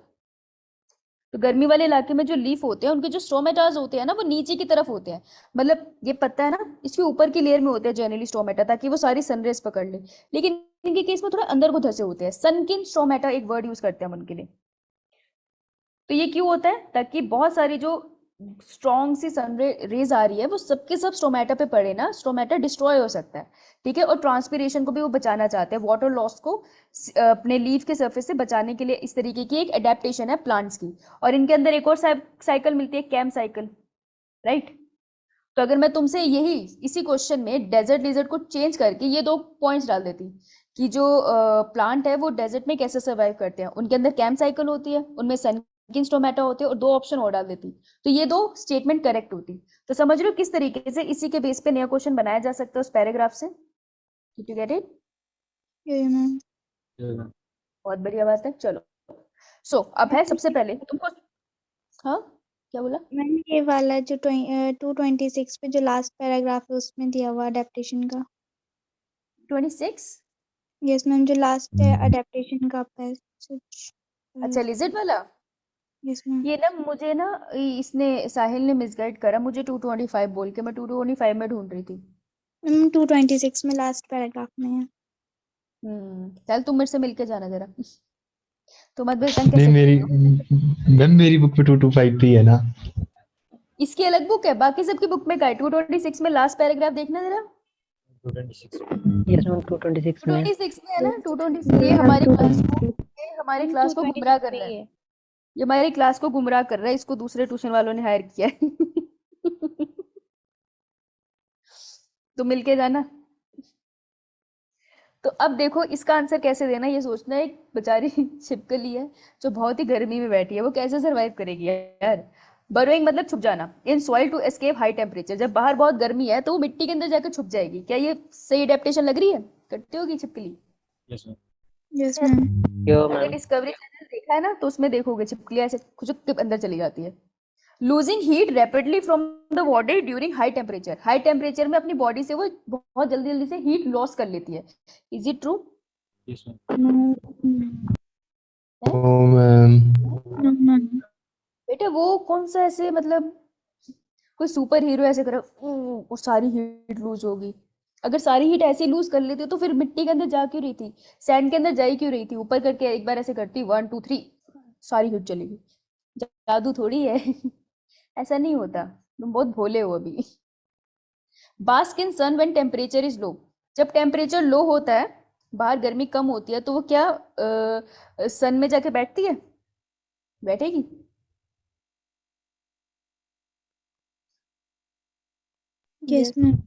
तो गर्मी वाले इलाके में जो लीफ होते हैं उनके जो स्टोमेटाज होते हैं ना वो नीचे की तरफ होते हैं। मतलब ये पत्ता है ना, इसके ऊपर की लेयर में होते हैं जनरली स्टोमेटा, ताकि वो सारी सनरेज पकड़ ले। लेकिन इनके केस में थोड़ा अंदर को धसे होते हैं, सनकिन स्टोमेटा एक वर्ड यूज करते हैं हम उनके लिए। तो ये क्यों होता है? ताकि बहुत सारी जो स्ट्रॉन्ग सी सन रेज आ रही है वो सबके सब स्टोमेटा पे पड़े ना, स्टोमेटा डिस्ट्रॉय हो सकता है। ठीक है, और ट्रांसपीरेशन को भी वो बचाना चाहते हैं, वाटर लॉस को अपने लीफ के सरफेस से बचाने के लिए इस तरीके की एक एडेप्टेशन है प्लांट्स की। और इनके अंदर एक और साइकिल मिलती है, कैम साइकिल, राइट। तो अगर मैं तुमसे यही इसी क्वेश्चन में डेजर्ट लिजर्ट को चेंज करके ये दो पॉइंट्स डाल देती कि जो प्लांट है वो डेजर्ट में कैसे सर्वाइव करते हैं, उनके अंदर कैम साइकिल होती है, उनमें सनकिन स्टोमेटा होते हैं, और दो ऑप्शन और डाल देती, तो ये दो स्टेटमेंट करेक्ट होती। तो समझ रहे हो किस तरीके से इसी के बेस पे नया क्वेश्चन बनाया जा सकता है उस पैराग्राफ से। Did you get it? Yo yeah ma'am. बहुत बढ़िया बात है, चलो। सो अब है सबसे पहले तुमको, हाँ क्या बोला? मैम ये वाला जो 226 पे जो लास्ट पैराग्राफ है उसमें दिया हुआ अडेप्टेशन का। 26? यस मैम, जो लास्ट है अडेप्टेशन का पैसेज। अच्छा लिजर्ट वाला। Yes ma'am. ये ना मुझे ना इसने साहिल ने मिसगाइड करा मुझे 225 बोल के, मैं 225 में ढूंढ रही थी। 226 में लास्ट पैराग्राफ में है। चल तुम मेरे से मिलके जाना जरा। तुम मत तंग नहीं कैसे मेरी करती हो? मैम मेरी बुक में 225 भी है ना। इसकी अलग बुक है, बाकी सबकी बुक में का है? 226 में लास्ट पैराग्राफ देखना जरा। Yes, ma'am. 226 में. 226 में है ना, 226। ये हमारी क्लास को, ये हमारी क्लास को गुमराह कर रहा है, ये हमारी क्लास को गुमराह कर रहा है, इसको दूसरे ट्यूशन वालों ने हायर किया है। तो मिलके जाना। तो अब देखो इसका आंसर कैसे देना ये सोचना है। एक बेचारी छिपकली है जो बहुत ही गर्मी में बैठी है, वो कैसे सरवाइव करेगी यार? बरोइंग मतलब छुप जाना, in soil to escape high temperature. जब बाहर बहुत गर्मी है तो वो मिट्टी के अंदर जाकर छुप जाएगी। क्या ये सही एडेप्टेशन लग रही है? करती होगी छिपकली। Yes ma'am. Yo, अगर ma'am. डिस्कवरी चैनल देखा है ना तो उसमें देखोगे छिपकली ऐसे खुचक के अंदर चली जाती है। Losing heat rapidly from the body during high temperature. High temperature में अपनी बॉडी से वो बहुत जल्दी जल्दी से हीट लॉस कर लेती है। Is it true? No oh ma'am no ma'am. बेटा वो कौन सा ऐसे मतलब कोई सुपर हीरो ऐसे करे वो सारी हीट लूज होगी? अगर सारी हीट ऐसे लूज कर लेती तो फिर मिट्टी के अंदर जा क्यों रही थी, सैंड के अंदर जा ही क्यों रही थी? ऊपर करके एक बार ऐसे करती 1 2 3 सारी हीट चलेगी। जादू थोड़ी है। ऐसा नहीं होता, तुम बहुत भोले हो अभी। Bask in sun when temperature is low. जब टेम्परेचर लो होता है, बाहर गर्मी कम होती है, तो वो क्या सन में जाके बैठती है? बैठेगी? Yes ma'am.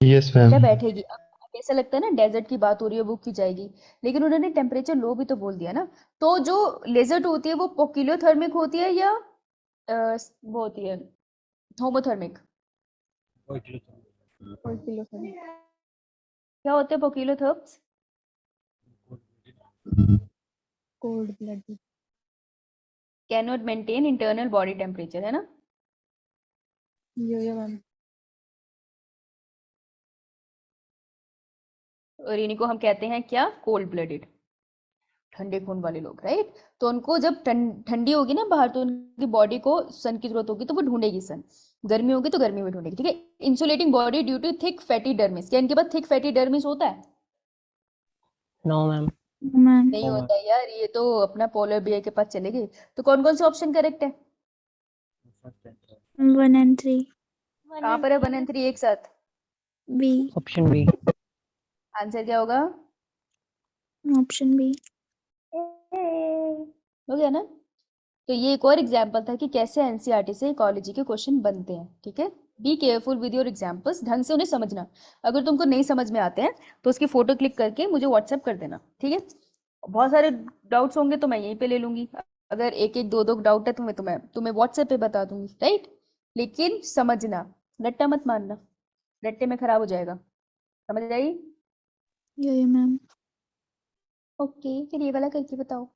यस बेटा मैम बैठेगी। अब ऐसा लगता है ना डेजर्ट की बात हो रही है बुक की जाएगी, लेकिन उन्होंने टेम्परेचर लो भी तो बोल दिया ना। तो जो लेजर्ट होती है वो पोकिलोथर्मिक होती है या वो होती है होमोथर्मिक? पोकिलोथर्मिक। क्या होते हैं poikilotherms? Cold blooded, can not maintain internal body temperature, है ना? Yo ma'am. और इन्हीं को हम कहते हैं क्या? कोल्ड ब्लडेड, ठंडे खून वाले लोग, राइट। तो उनको जब ठंडी होगी ना बाहर तो उनकी बॉडी को सन की जरूरत होगी तो वो ढूंढेगी सन। गर्मी होगी तो गर्मी में ढूंढेगी, ठीक है। Insulating body due to thick fatty dermis. क्या इनके पास थिक फैटी डर्मिस होता है? No, ma'am. No ma'am. नहीं होता है यार, ये तो अपना पोलर बियर के पास चले गए। तो कौन कौन से ऑप्शन करेक्ट है? 1 and 3 कहाँ पर है 1 and 3 एक साथ? बी। Option B. आंसर क्या होगा? Option B. हो गया ना? तो ये एक और एग्जाम्पल था कि कैसे एनसीईआरटी से इकोलॉजी के क्वेश्चन बनते हैं, ठीक है। Be careful with your examples, ढंग से उन्हें समझना। अगर तुमको नहीं समझ में आते हैं तो उसकी फोटो क्लिक करके मुझे व्हाट्सएप कर देना, ठीक है। बहुत सारे डाउट्स होंगे तो मैं यहीं पे ले लूंगी। अगर एक एक दो दो डाउट है तो मैं तुम्हें व्हाट्सएप पे बता दूंगी, राइट। लेकिन समझना, रट्टा मत मारना, रट्टे में खराब हो जाएगा। समझ आई? यो मैम। ओके, फिर ये वाला करके बताओ।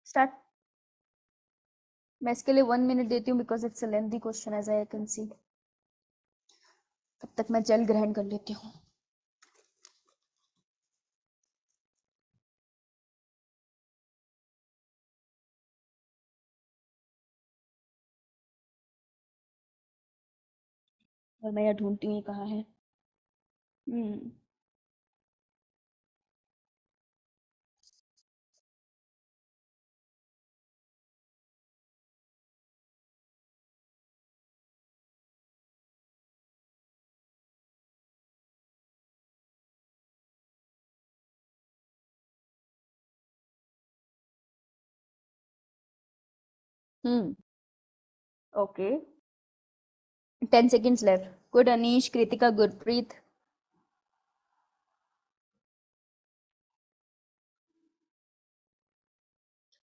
स्टार्ट। मैं इसके लिए 1 मिनट देती हूँ because it's a lengthy question as I can see. तब तक मैं जल ग्रहण कर लेती हूँ। और मैं यहाँ ढूंढती हूँ ये कहाँ है। Hmm hmm okay 10 seconds left. Good Anish, Kritika, Gurpreet.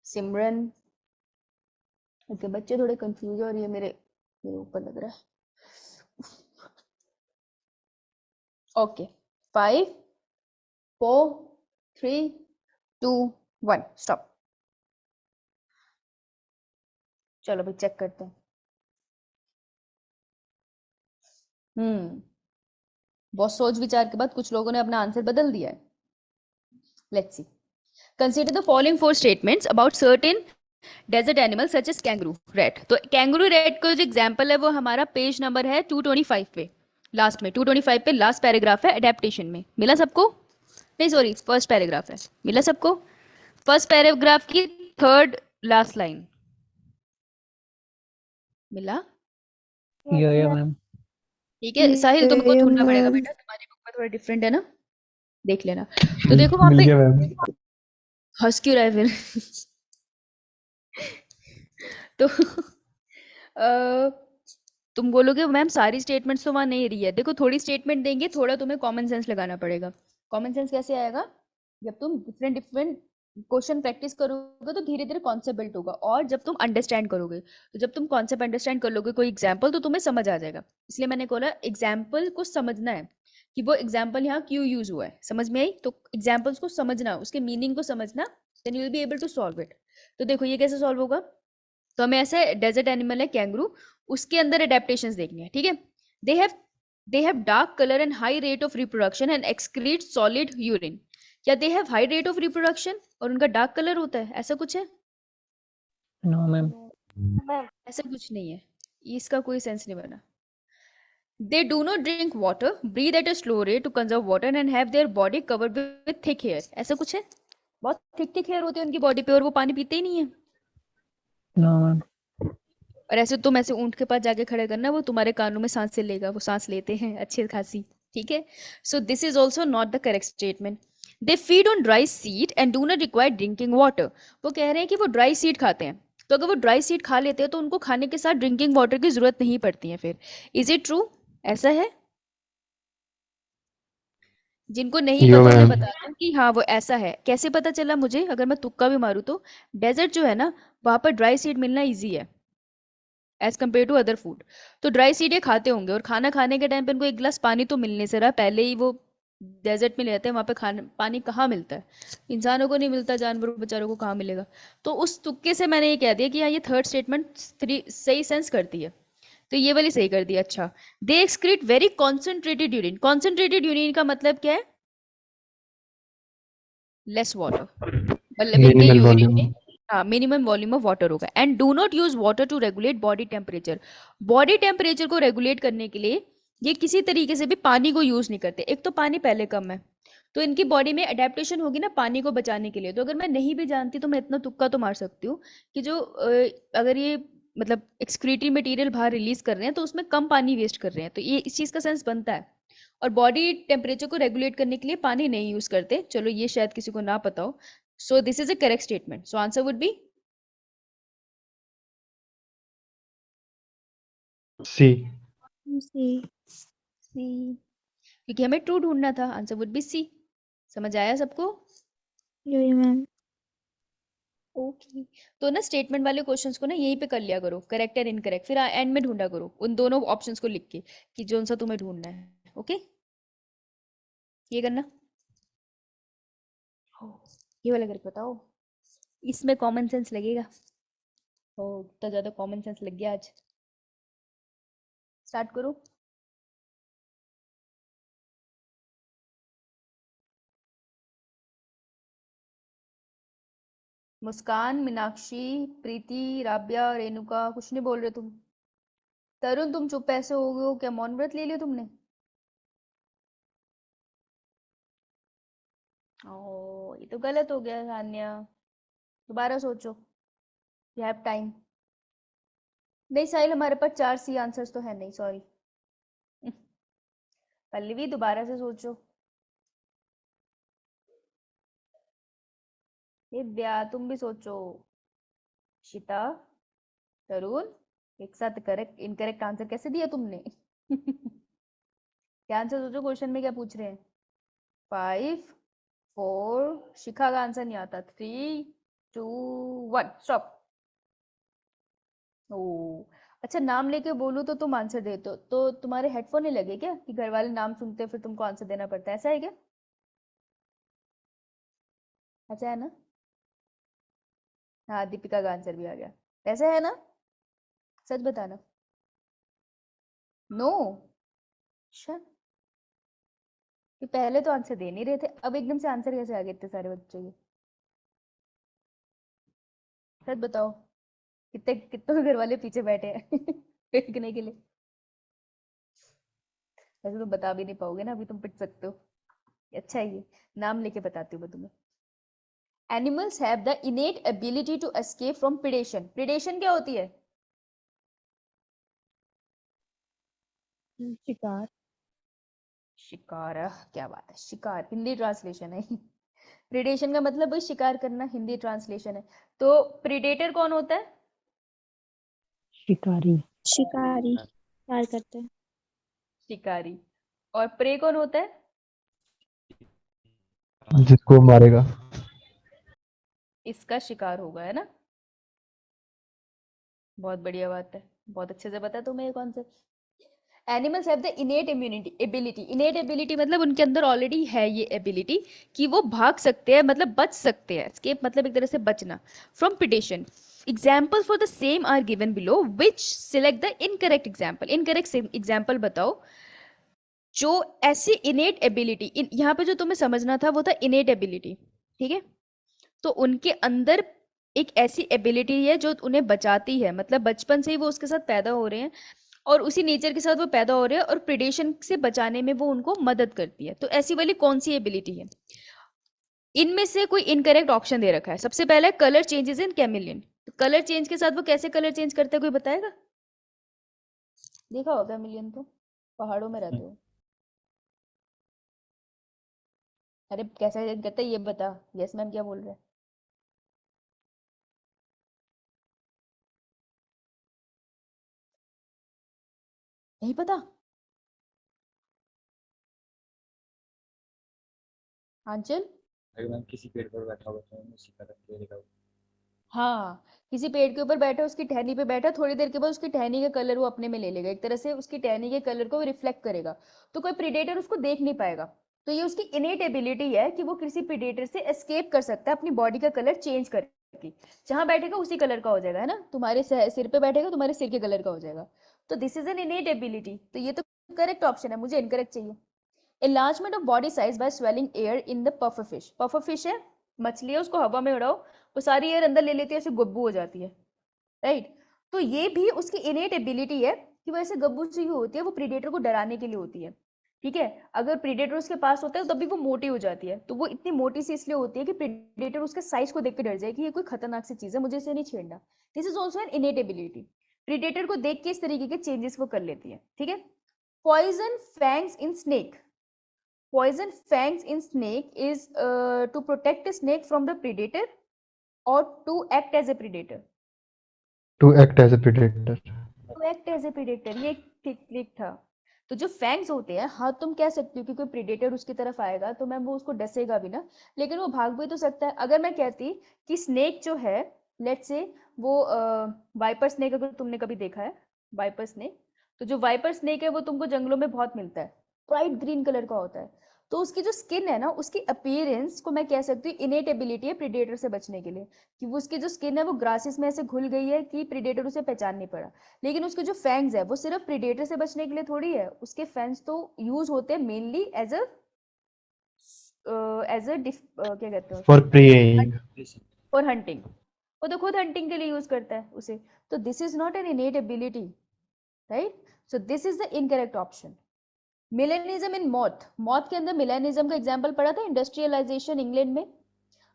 Simran. Okay बच्चे थोड़े कंफ्यूज हो रही है मेरे मेरे ऊपर लग रहा है। Okay 5 4 3 2 1 stop. चलो भाई चेक करते हैं। बहुत सोच विचार के बाद कुछ लोगों ने अपना आंसर बदल दिया है। Let's see. Consider the following 4 statements about certain desert animal such as kangaroo rat. तो कैंगरू रेट का जो एग्जांपल है वो हमारा पेज नंबर है 225 पे, लास्ट में 225 पे लास्ट पैराग्राफ है एडेप्टेशन में। मिला सबको? नहीं सॉरी फर्स्ट पैराग्राफ है। मिला सबको? फर्स्ट पैराग्राफ की थर्ड लास्ट लाइन मिला? Yeah, ma'am. ठीक है साहिल तुमको Yeah, ढूंढना पड़ेगा ma'am. बेटा, तुम्हारी बुक में थोड़ा डिफरेंट है ना, देख लेना। तो देखो वहां मिल पे गया मैम। हंस क्यों रहा है फिर? तो तुम बोलोगे मैम सारी स्टेटमेंट्स तो वहां नहीं रही है। देखो थोड़ी स्टेटमेंट देंगे, थोड़ा तुम्हें कॉमन सेंस लगाना पड़ेगा। कॉमन सेंस कैसे आएगा? जब तुम डिफरेंट डिफरेंट क्वेश्चन प्रैक्टिस करोगे तो धीरे धीरे कॉन्सेप्ट बिल्ट होगा, और जब तुम अंडरस्टैंड करोगे तो जब तुम कॉन्सेप्ट अंडरस्टैंड कर लोगे कोई एग्जाम्पल तो तुम्हें समझ आ जाएगा। इसलिए मैंने बोला एग्जाम्पल को समझना है कि वो एग्जाम्पल यहाँ क्यों यूज हुआ है। समझ में आई? तो एग्जाम्पल्स को समझना, उसके मीनिंग को समझना, then you will be able to solve it. तो देखो ये कैसे सॉल्व होगा। तो हमें ऐसे डेजर्ट एनिमल है कैंगरू, उसके अंदर एडेप्टेशंस देखनी है। ठीक है। They have they have dark colour and high rate of reproduction and excrete solid urine. क्या they have high rate of reproduction और उनका डार्क कलर होता है? ऐसा कुछ है? No, ma'am. ऐसा कुछ नहीं है। इसका कोई सेंस नहीं बना। They do not drink water, breathe at a slow rate to conserve water and have their body covered with thick hair. ऐसा कुछ है? बहुत थिक थिक हेयर होते हैं उनकी बॉडी पे और वो पानी पीते ही नहीं है। No, ma'am. और ऐसे तुम ऐसे ऊंट के पास जाके खड़े करना, वो तुम्हारे कानों में सांस से लेगा, वो सांस लेते हैं अच्छी खासी। ठीक है। सो this is also not the correct statement. They feed on dry seed and do not require drinking water. वो कह रहे हैं कि वो ड्राई सीड खाते हैं, तो अगर वो ड्राई सीड खा लेते हैं तो उनको खाने के साथ ड्रिंकिंग वाटर की जरूरत नहीं पड़ती है फिर। Is it true? ऐसा है? जिनको नहीं यो पता मैं मैम। बता रहा हूँ कि हाँ वो ऐसा है। कैसे पता चला मुझे? अगर मैं तुक्का भी मारूँ तो डेजर्ट जो है ना, वहां पर ड्राई सीड मिलना ईजी है as compare to other food. तो ड्राई सीड ये खाते होंगे, और खाना खाने के टाइम पे उनको एक गिलास पानी तो मिलने से रहा, पहले ही वो डेजर्ट में रहते हैं, वहाँ पे खाना पानी कहाँ मिलता है? इंसानों को नहीं मिलता, जानवरों बेचारों को कहाँ मिलेगा? तो उस तुक्के से मैंने ये कह दिया कि हाँ ये थर्ड स्टेटमेंट सही सेंस करती है, तो ये वाली सही कर दी। अच्छा, दे excrete very concentrated urine. Concentrated urine का मतलब क्या है? लेस वाटर, मतलब इनके मिनिमल यूरिन वॉल्यूम। में हाँ मिनिमम वॉल्यूम ऑफ वाटर होगा। And do not use water to regulate body temperature. Body temperature को रेगुलेट करने के लिए ये किसी तरीके से भी पानी को यूज नहीं करते। एक तो पानी पहले कम है, तो इनकी बॉडी में अडेप्टेशन होगी ना पानी को बचाने के लिए। तो अगर मैं नहीं भी जानती तो मैं इतना तुक्का तो मार सकती हूँ कि जो अगर ये मतलब एक्सक्रीटरी मटेरियल बाहर रिलीज कर रहे हैं तो उसमें कम पानी वेस्ट कर रहे हैं, तो ये इस चीज का सेंस बनता है। और बॉडी टेम्परेचर को रेगुलेट करने के लिए पानी नहीं यूज करते। चलो ये शायद किसी को ना पता हो। So this is a correct statement. So answer would be C. C. C, क्योंकि हमें ट्रू ढूंढना था। Answer would be C. समझ आया सबको? Yeah, ma'am. ओके। तो ना स्टेटमेंट वाले क्वेश्चंस को ना यहीं पे कर लिया करो, करेक्ट और इनकरेक्ट, फिर एंड में ढूंढा करो उन दोनों ऑप्शंस को लिख के कि जोन सा तुम्हें ढूंढना है। ओके, ये करना। हो, ये वाला करके बताओ, इसमें कॉमन सेंस लगेगा। ओ इतना ज्यादा कॉमन सेंस लग गया आज। स्टार्ट करो। मुस्कान, मीनाक्षी, प्रीति, राबिया, रेणुका, कुछ नहीं बोल रहे तुम। तरुण तुम चुप ऐसे हो गए हो, क्या मौन व्रत ले लिया तुमने? ओ ये तो गलत हो गया सान्या, दोबारा सोचो, यू हैव टाइम। नहीं साहिल, हमारे पास 4 सी आंसर्स तो है नहीं, सॉरी। पल्लवी दोबारा से सोचो। दिव्या तुम भी सोचो। शिता, तरुण, एक साथ करेक्ट इनकरेक्ट आंसर कैसे दिया तुमने? क्या आंसर सोचो, क्वेश्चन में क्या पूछ रहे हैं? 5 4, शिखा का आंसर नहीं आता। 3 2 1 स्टॉप। ओ अच्छा, नाम लेके बोलूं तो तुम आंसर दे दो, तो तुम्हारे हेडफोन नहीं लगे क्या कि घर वाले नाम सुनते हैं फिर तुमको आंसर देना पड़ता है, ऐसा है क्या? ऐसा है ना? हाँ दीपिका का आंसर भी आ गया, ऐसा है ना? सच बताना। नो, कि पहले तो आंसर दे नहीं रहे थे, अब एकदम से आंसर कैसे आ गए इतने सारे बच्चों के? सच बताओ, कितने कितनों के घर वाले पीछे बैठे हैं देखने के लिए? वैसे तुम बता भी नहीं पाओगे ना, अभी तुम पिट सकते हो। अच्छा है ये, नाम लेके बताती हूँ मैं तुम्हें। Animals have the innate ability to escape from predation. Predation क्या होती है? शिकार। शिकार, क्या बात है, शिकार हिंदी ट्रांसलेशन है। प्रिडेशन का मतलब वही शिकार करना, हिंदी ट्रांसलेशन है। तो प्रिडेटर कौन होता है? शिकारी। शिकारी शिकार करते हैं। शिकारी। और प्रे कौन होता है? जिसको मारेगा। इसका शिकार होगा, है ना? बहुत बढ़िया बात है, बहुत अच्छे से पता है तुम्हें ये concept. Animals have the innate immunity ability. इनेट ability मतलब उनके अंदर ऑलरेडी है ये एबिलिटी कि वो भाग सकते हैं, मतलब बच सकते हैं। एस्केप मतलब एक तरह से बचना from predation. Example for the same are given below, which select the incorrect example. Incorrect example बताओ जो ऐसी इनेट एबिलिटी, यहाँ पे जो तुम्हें समझना था वो था इनेट एबिलिटी, ठीक है? तो उनके अंदर एक ऐसी एबिलिटी है जो उन्हें बचाती है, मतलब बचपन से ही वो उसके साथ पैदा हो रहे हैं और उसी नेचर के साथ वो पैदा हो रहे हैं और प्रिडेशन से बचाने में वो उनको मदद करती है। तो ऐसी वाली कौन सी एबिलिटी है? इनमें से कोई इनकरेक्ट ऑप्शन दे रखा है। सबसे पहला है कलर चेंजेस इन कैमिलियन। तो कलर चेंज के साथ वो कैसे कलर चेंज करता है, कोई बताएगा? देखा होगा कैमिलियन तो, पहाड़ों में रहते हो। अरे कैसे चेंज करता है ये बता। यस मैम क्या बोल रहे हैं? नहीं पता? आंचल? अगर मैम किसी पेड़ पर बैठा हुआ तो मैंने सीखा था खेलेगा। हाँ, किसी पेड़ के ऊपर बैठा, उसकी टहनी पे बैठा, थोड़ी देर के बाद उसकी टहनी का कलर वो अपने में ले लेगा, एक तरह से उसकी टहनी के कलर को रिफ्लेक्ट करेगा, तो कोई प्रीडेटर उसको देख नहीं पाएगा। तो ये उसकी इनेट एबिलिटी है कि वो किसी प्रीडेटर से एस्केप कर सकता है अपनी बॉडी का कलर चेंज करके। जहां बैठेगा उसी कलर का हो जाएगा, है ना? तुम्हारे सिर पे बैठेगा, तुम्हारे सिर के कलर का हो जाएगा। तो this is an innate ability. तो ये तो करेक्ट ऑप्शन है, मुझे इनकरेक्ट चाहिए। enlargement of body size by swelling air in the puffer fish। puffer fish है, मछली है, उसको हवा में उड़ाओ, वो सारी एयर अंदर ले लेती है, ऐसे गब्बू हो जाती है, राइट? तो ये भी उसकी इनेट एबिलिटी है कि वो ऐसे गब्बू सी होती है, वो प्रीडेटर को डराने के लिए होती है, ठीक है? अगर प्रीडेटर उसके पास होता है तभी वो मोटी हो जाती है, तो वो इतनी मोटी सी इसलिए होती है कि प्रीडेटर उसके साइज को देख के डर जाए कि ये कोई खतरनाक सी चीज है, मुझे इसे नहीं छेड़ना। This is also an innate ability. Predator को देख के इस तरीके के चेंजेस वो कर लेती है, ठीक है? Poison fangs in snake. Poison fangs in snake is to protect a snake from the predator or to act as a predator? To act as a predator. To act as a predator, ये ठीक ठीक था। तो जो फैंग्स होते हैं, हाँ तुम कह सकती हो कि कोई प्रीडेटर उसकी तरफ आएगा तो मैम वो उसको डसेगा भी ना, लेकिन वो भाग भी तो सकता है। अगर मैं कहती कि स्नेक जो है, लेट्स से वो वाइपर स्नेक, अगर तुमने कभी देखा है वाइपर स्नेक, तो जो वाइपर स्नेक है वो तुमको जंगलों में बहुत मिलता है, ब्राइट ग्रीन कलर का होता है। तो उसकी जो स्किन है ना, उसकी अपीयरेंस को मैं कह सकती हूँ इनेट एबिलिटी है प्रीडेटर से बचने के लिए, कि वो उसकी जो स्किन है वो ग्रासेस में ऐसे घुल गई है कि प्रीडेटर उसे पहचान नहीं पड़ा। लेकिन उसके जो फैंग्स है वो सिर्फ प्रीडेटर से बचने के लिए थोड़ी है, उसके फैंग्स तो यूज होते हैं मेनली एज अ क्या कहते हैं, For preying. For hunting. वो तो खुद हंटिंग के लिए यूज करता है उसे। तो this is not an innate ability, right? So this is the incorrect option. मिलेनिज्म in moth, moth के अंदर मिलेनिज्म का एग्जांपल पढ़ा था इंडस्ट्रियलाइजेशन इंग्लैंड में।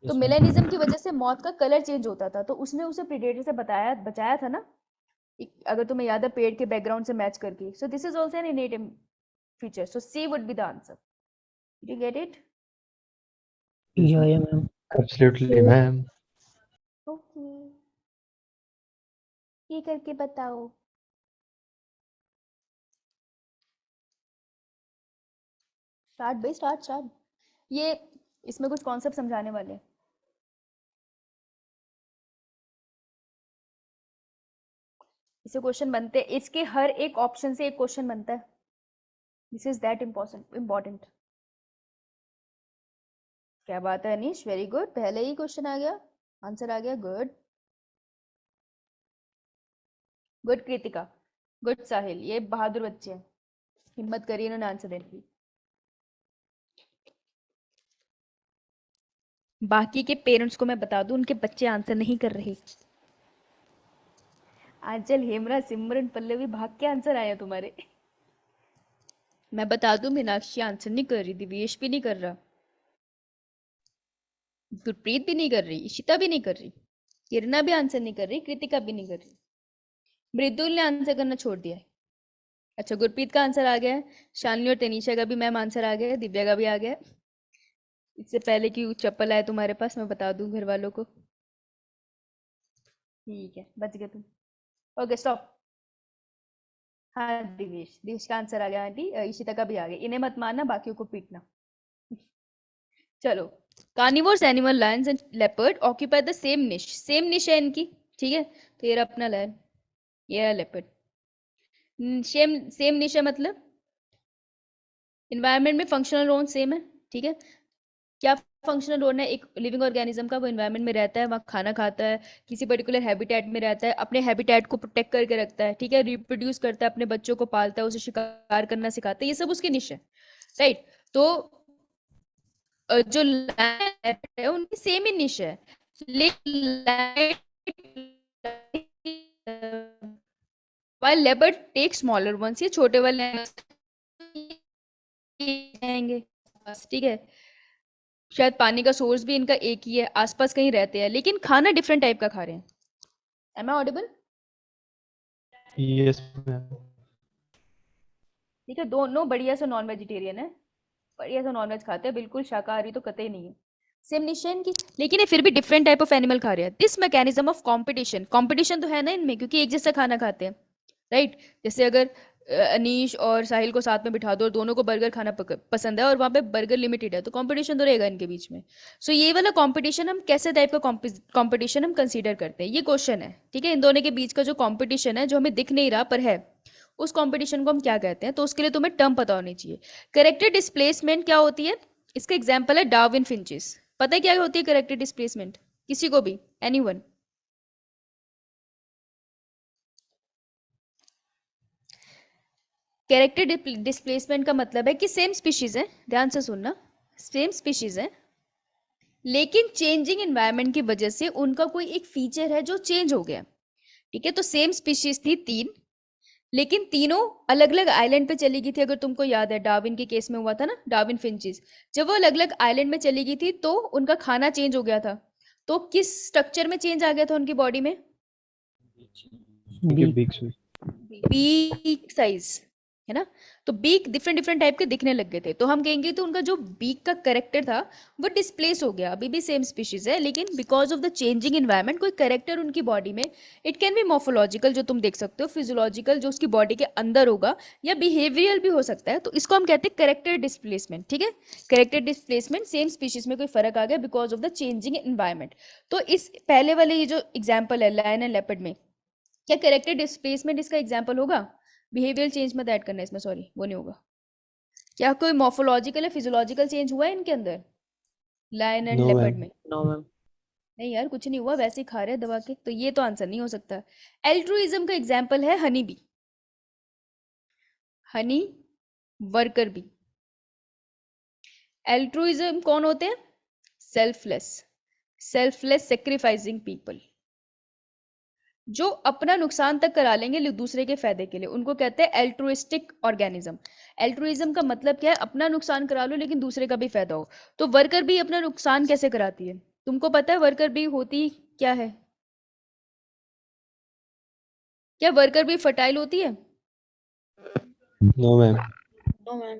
तो मिलेनिज्म की वजह से मॉथ का कलर चेंज होता था, तो उसने उसे प्रीडेटर से बचाया था ना, अगर तुम्हें याद है पेड़ के बैकग्राउंड से मैच करके। So this is also an innate feature, so C would be the answer. Did you get it? Yeah, ma'am. Absolutely, ma'am. Okay. ये करके बताओ। स्टार्ट भाई, स्टार्ट। ये इसमें कुछ कॉन्सेप्ट समझाने वाले हैं। इससे क्वेश्चन बनते हैं, इसके हर एक ऑप्शन से एक क्वेश्चन बनता है। This is that important. क्या बात है अनीश, वेरी गुड, पहले ही क्वेश्चन आ गया, आंसर आ गया, गुड गुड। कृतिका, गुड। साहिल, ये बहादुर बच्चे हैं, हिम्मत करिए इन्होंने आंसर देने की। बाकी के पेरेंट्स को मैं बता दूं, उनके बच्चे आंसर नहीं कर रहे। आंचल, हेमरा, सिमरन, पल्लवी, भाग के आंसर आए हैं तुम्हारे। मैं बता दूं, मीनाक्षी आंसर नहीं कर रही, दिवेश भी नहीं कर रहा, गुरप्रीत भी नहीं कर रही, इशिता भी नहीं कर रही, किरणा भी आंसर नहीं कर रही, कृतिका भी नहीं कर रही, मृदुल ने आंसर करना छोड़ दिया है। अच्छा, गुरप्रीत का आंसर आ गया है, शालिनी और तनीषा का भी मैम आंसर आ गया है, दिव्या का भी आ गया है। इससे पहले कि चप्पल आए तुम्हारे पास, मैं बता दूं घर वालों को। ठीक है, बच गए तुम। Okay, stop. हाँ, दिवेश का आंसर आ गया आंटी, इशिता का भी आ गया। इन्हें मत मारना, बाकियों को पीटना। चलो, carnivores animal Lions and leopard occupy the same निश है इनकी, ठीक है? तो ये रहा अपना लायन, ये रहा लेपर्ड। सेम निश है मतलब इन्वायरमेंट में फंक्शनल रोल सेम है, ठीक है? क्या फंक्शनल रोल है एक लिविंग ऑर्गेनिज्म का? वो इन्वायरमेंट में रहता है, वहाँ खाना खाता है, किसी पर्टिकुलर हैबिटेट में रहता है, अपने हैबिटेट को प्रोटेक्ट करके रखता है, ठीक है? रिप्रोड्यूस करता है, अपने बच्चों को पालता है, उसे शिकार करना सिखाता है, ये सब उसकी निश है, राइट? तो जो लायन है उनकी सेम ही निश है, लेकिन while leopard take smaller ones, ये छोटे वाले जाएंगे, ठीक है? शायद पानी का सोर्स भी इनका एक ही है, आसपास कहीं रहते हैं, लेकिन खाना डिफरेंट टाइप का खा रहे हैं। Am I audible? Yes, ma'am. ठीक है, दोनों बढ़िया से नॉन वेजिटेरियन है, बढ़िया से नॉन वेज खाते हैं, बिल्कुल शाकाहारी तो कतई नहीं है। सेम निशान की, लेकिन ये फिर भी डिफरेंट टाइप ऑफ एनिमल खा रहे हैं। दिस मैकेनिज्म ऑफ कंपटीशन तो है ना इनमें, क्योंकि एक जैसा खाना खाते हैं, राइट? जैसे अगर अनीश और साहिल को साथ में बिठा दो और दोनों को बर्गर खाना पसंद है और वहाँ पे बर्गर लिमिटेड है, तो कंपटीशन तो रहेगा इनके बीच में। सो ये वाला कंपटीशन हम कैसे टाइप का कंपटीशन हम कंसीडर करते हैं, ये क्वेश्चन है, ठीक है? इन दोनों के बीच का जो कंपटीशन है, जो हमें दिख नहीं रहा पर है, उस कंपटीशन को हम क्या कहते हैं? तो उसके लिए तुम्हें टर्म पता होनी चाहिए। कैरेक्टर डिस्प्लेसमेंट क्या होती है? इसका एग्जाम्पल है डार्विन फिंचेस। पता है क्या होती है कैरेक्टर डिस्प्लेसमेंट? किसी को भी, एनीवन? कैरेक्टर डिस्प्लेसमेंट का मतलब है कि सेम स्पीशीज है, ध्यान से सुनना, सेम स्पीशीज है, लेकिन चेंजिंग एनवायरनमेंट की वजह से उनका कोई एक फीचर है जो चेंज हो गया, ठीक है? तो सेम स्पीशीज थी 3, लेकिन तीनों अलग अलग आइलैंड पे चली गई थी। अगर तुमको याद है डार्विन के केस में हुआ था ना, डार्विन फिंचेस, जब वो अलग अलग आइलैंड में चली गई थी तो उनका खाना चेंज हो गया था। तो किस स्ट्रक्चर में चेंज आ गया था उनकी बॉडी में? Big, big sweet. Beak size, है ना? तो बीक डिफरेंट टाइप के दिखने लग गए थे, तो हम कहेंगे तो उनका जो बीक का कैरेक्टर था वो डिस्प्लेस हो गया। अभी भी सेम स्पीशीज है, लेकिन because of the changing environment कोई कैरेक्टर उनकी बॉडी में, इट कैन बी मॉर्फोलॉजिकल जो तुम देख सकते हो, फिजियोलॉजिकल जो उसकी बॉडी के अंदर होगा, या बिहेवियरल भी हो सकता है, तो इसको हम कहते हैं कैरेक्टर डिस्प्लेसमेंट, ठीक है? कैरेक्टर डिस्प्लेसमेंट, सेम स्पीशीज में कोई फर्क आ गया because of the changing environment. तो इस पहले वाले ये जो एग्जाम्पल है लायन एंड लेपर्ड में, क्या कैरेक्टर डिस्प्लेसमेंट इसका एग्जाम्पल होगा? बिहेवियर चेंज मत ऐड करना इसमें, सॉरी, वो नहीं होगा। क्या कोई मॉर्फोलॉजिकल या फिजियोलॉजिकल चेंज हुआ है इनके अंदर, lion and No, leopard ma'am. में? No ma'am. नहीं यार, कुछ नहीं हुआ, वैसे ही खा रहे हैं दबा के, तो ये तो आंसर नहीं हो सकता। एल्ट्रुइज्म का एग्जाम्पल है honey bee, honey worker B. Altruism कौन होते हैं? सेल्फलेस, सेल्फलेस सेक्रीफाइसिंग पीपल, जो अपना नुकसान तक करा लेंगे दूसरे के फायदे के लिए, उनको कहते हैं एल्ट्रुइस्टिक ऑर्गेनिज्म। एल्ट्रुइज्म का मतलब क्या है? अपना नुकसान करा लो लेकिन दूसरे का भी फायदा हो। तो वर्कर बी अपना नुकसान कैसे कराती है? तुमको पता है वर्कर बी होती क्या है? क्या वर्कर बी फर्टाइल होती है? No, ma'am. No ma'am.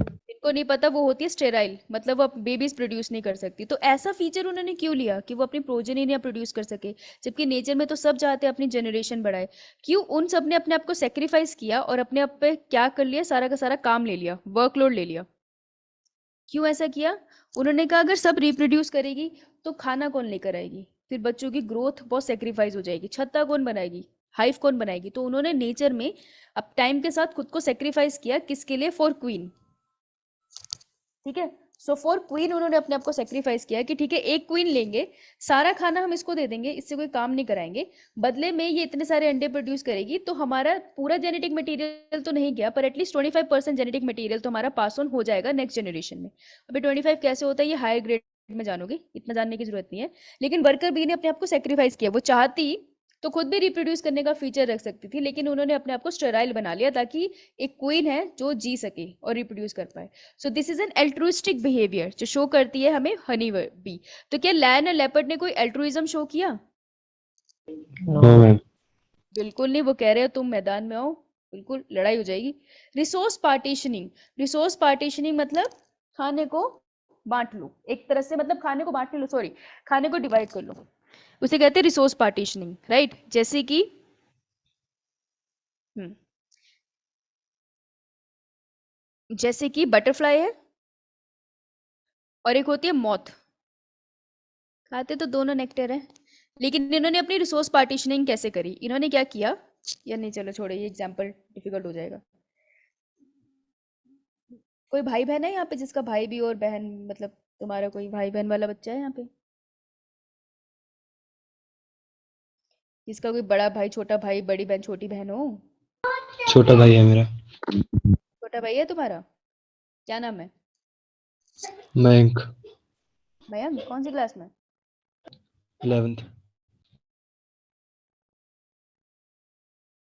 जिनको नहीं पता, वो होती है स्टेराइल, मतलब वो बेबीज प्रोड्यूस नहीं कर सकती। तो ऐसा फीचर उन्होंने क्यों लिया कि वो अपनी प्रोजेनी ना प्रोड्यूस कर सके, जबकि नेचर में तो सब चाहते हैं अपनी जनरेशन बढ़ाए। क्यों उन सब ने अपने आप को सेक्रीफाइस किया और अपने आप पे क्या कर लिया, सारा का सारा काम ले लिया, वर्कलोड ले लिया? क्यों ऐसा किया? उन्होंने कहा अगर सब रिप्रोड्यूस करेगी तो खाना कौन लेकर आएगी, फिर बच्चों की ग्रोथ बहुत सेक्रीफाइस हो जाएगी, छत्ता कौन बनाएगी, हाइव कौन बनाएगी? तो उन्होंने नेचर में अब टाइम के साथ खुद को सेक्रीफाइस किया, किसके लिए? For queen. ठीक है, सो फॉर क्वीन उन्होंने अपने आप को सेक्रीफाइस किया कि ठीक है एक क्वीन लेंगे, सारा खाना हम इसको दे देंगे, इससे कोई काम नहीं कराएंगे, बदले में ये इतने सारे अंडे प्रोड्यूस करेगी, तो हमारा पूरा जेनेटिक मटेरियल तो नहीं गया, पर एटलीस्ट 25% जेनेटिक मटेरियल तो हमारा पास ऑन हो जाएगा नेक्स्ट जनरेशन में। अभी 25 कैसे होता है ये हायर ग्रेड में जानोगे, इतना जानने की जरूरत नहीं है। लेकिन वर्कर बी ने अपने आप को सेक्रीफाइस किया, वो चाहती तो खुद भी रिप्रोड्यूस करने का फीचर रख सकती थी, लेकिन उन्होंने अपने आप को स्टेराइल बना लिया ताकि एक क्वीन है जो जी सके और रिप्रोड्यूस कर पाए। सो this is an altruistic behaviour जो शो करती है हमें हनी बी। तो क्या लायन और लेपर्ड ने कोई एल्ट्रुइज्म शो किया? No, ma'am. बिल्कुल नहीं। वो कह रहे हो तुम मैदान में आओ, बिल्कुल लड़ाई हो जाएगी। रिसोर्स पार्टीशनिंग, रिसोर्स पार्टीशनिंग मतलब खाने को बांट लो एक तरह से, मतलब खाने को बांट लो, सॉरी, खाने को डिवाइड कर लो, उसे कहते हैं रिसोर्स पार्टीशनिंग, राइट? जैसे कि जैसे कि बटरफ्लाई है और एक होती है मॉथ, खाते तो दोनों नेक्टर है, लेकिन इन्होंने अपनी रिसोर्स पार्टीशनिंग कैसे करी? इन्होंने क्या किया, या नहीं चलो छोड़ो, ये एग्जांपल डिफिकल्ट हो जाएगा। कोई भाई बहन है यहाँ पे जिसका भाई भी और बहन, मतलब तुम्हारा कोई भाई बहन वाला बच्चा है यहाँ पे, जिसका कोई बड़ा भाई, छोटा भाई, बड़ी बहन, छोटी बहन हो? छोटा भाई है मेरा। छोटा भाई है तुम्हारा? क्या नाम है? मयंक। मयंक कौन सी क्लास में? 11th।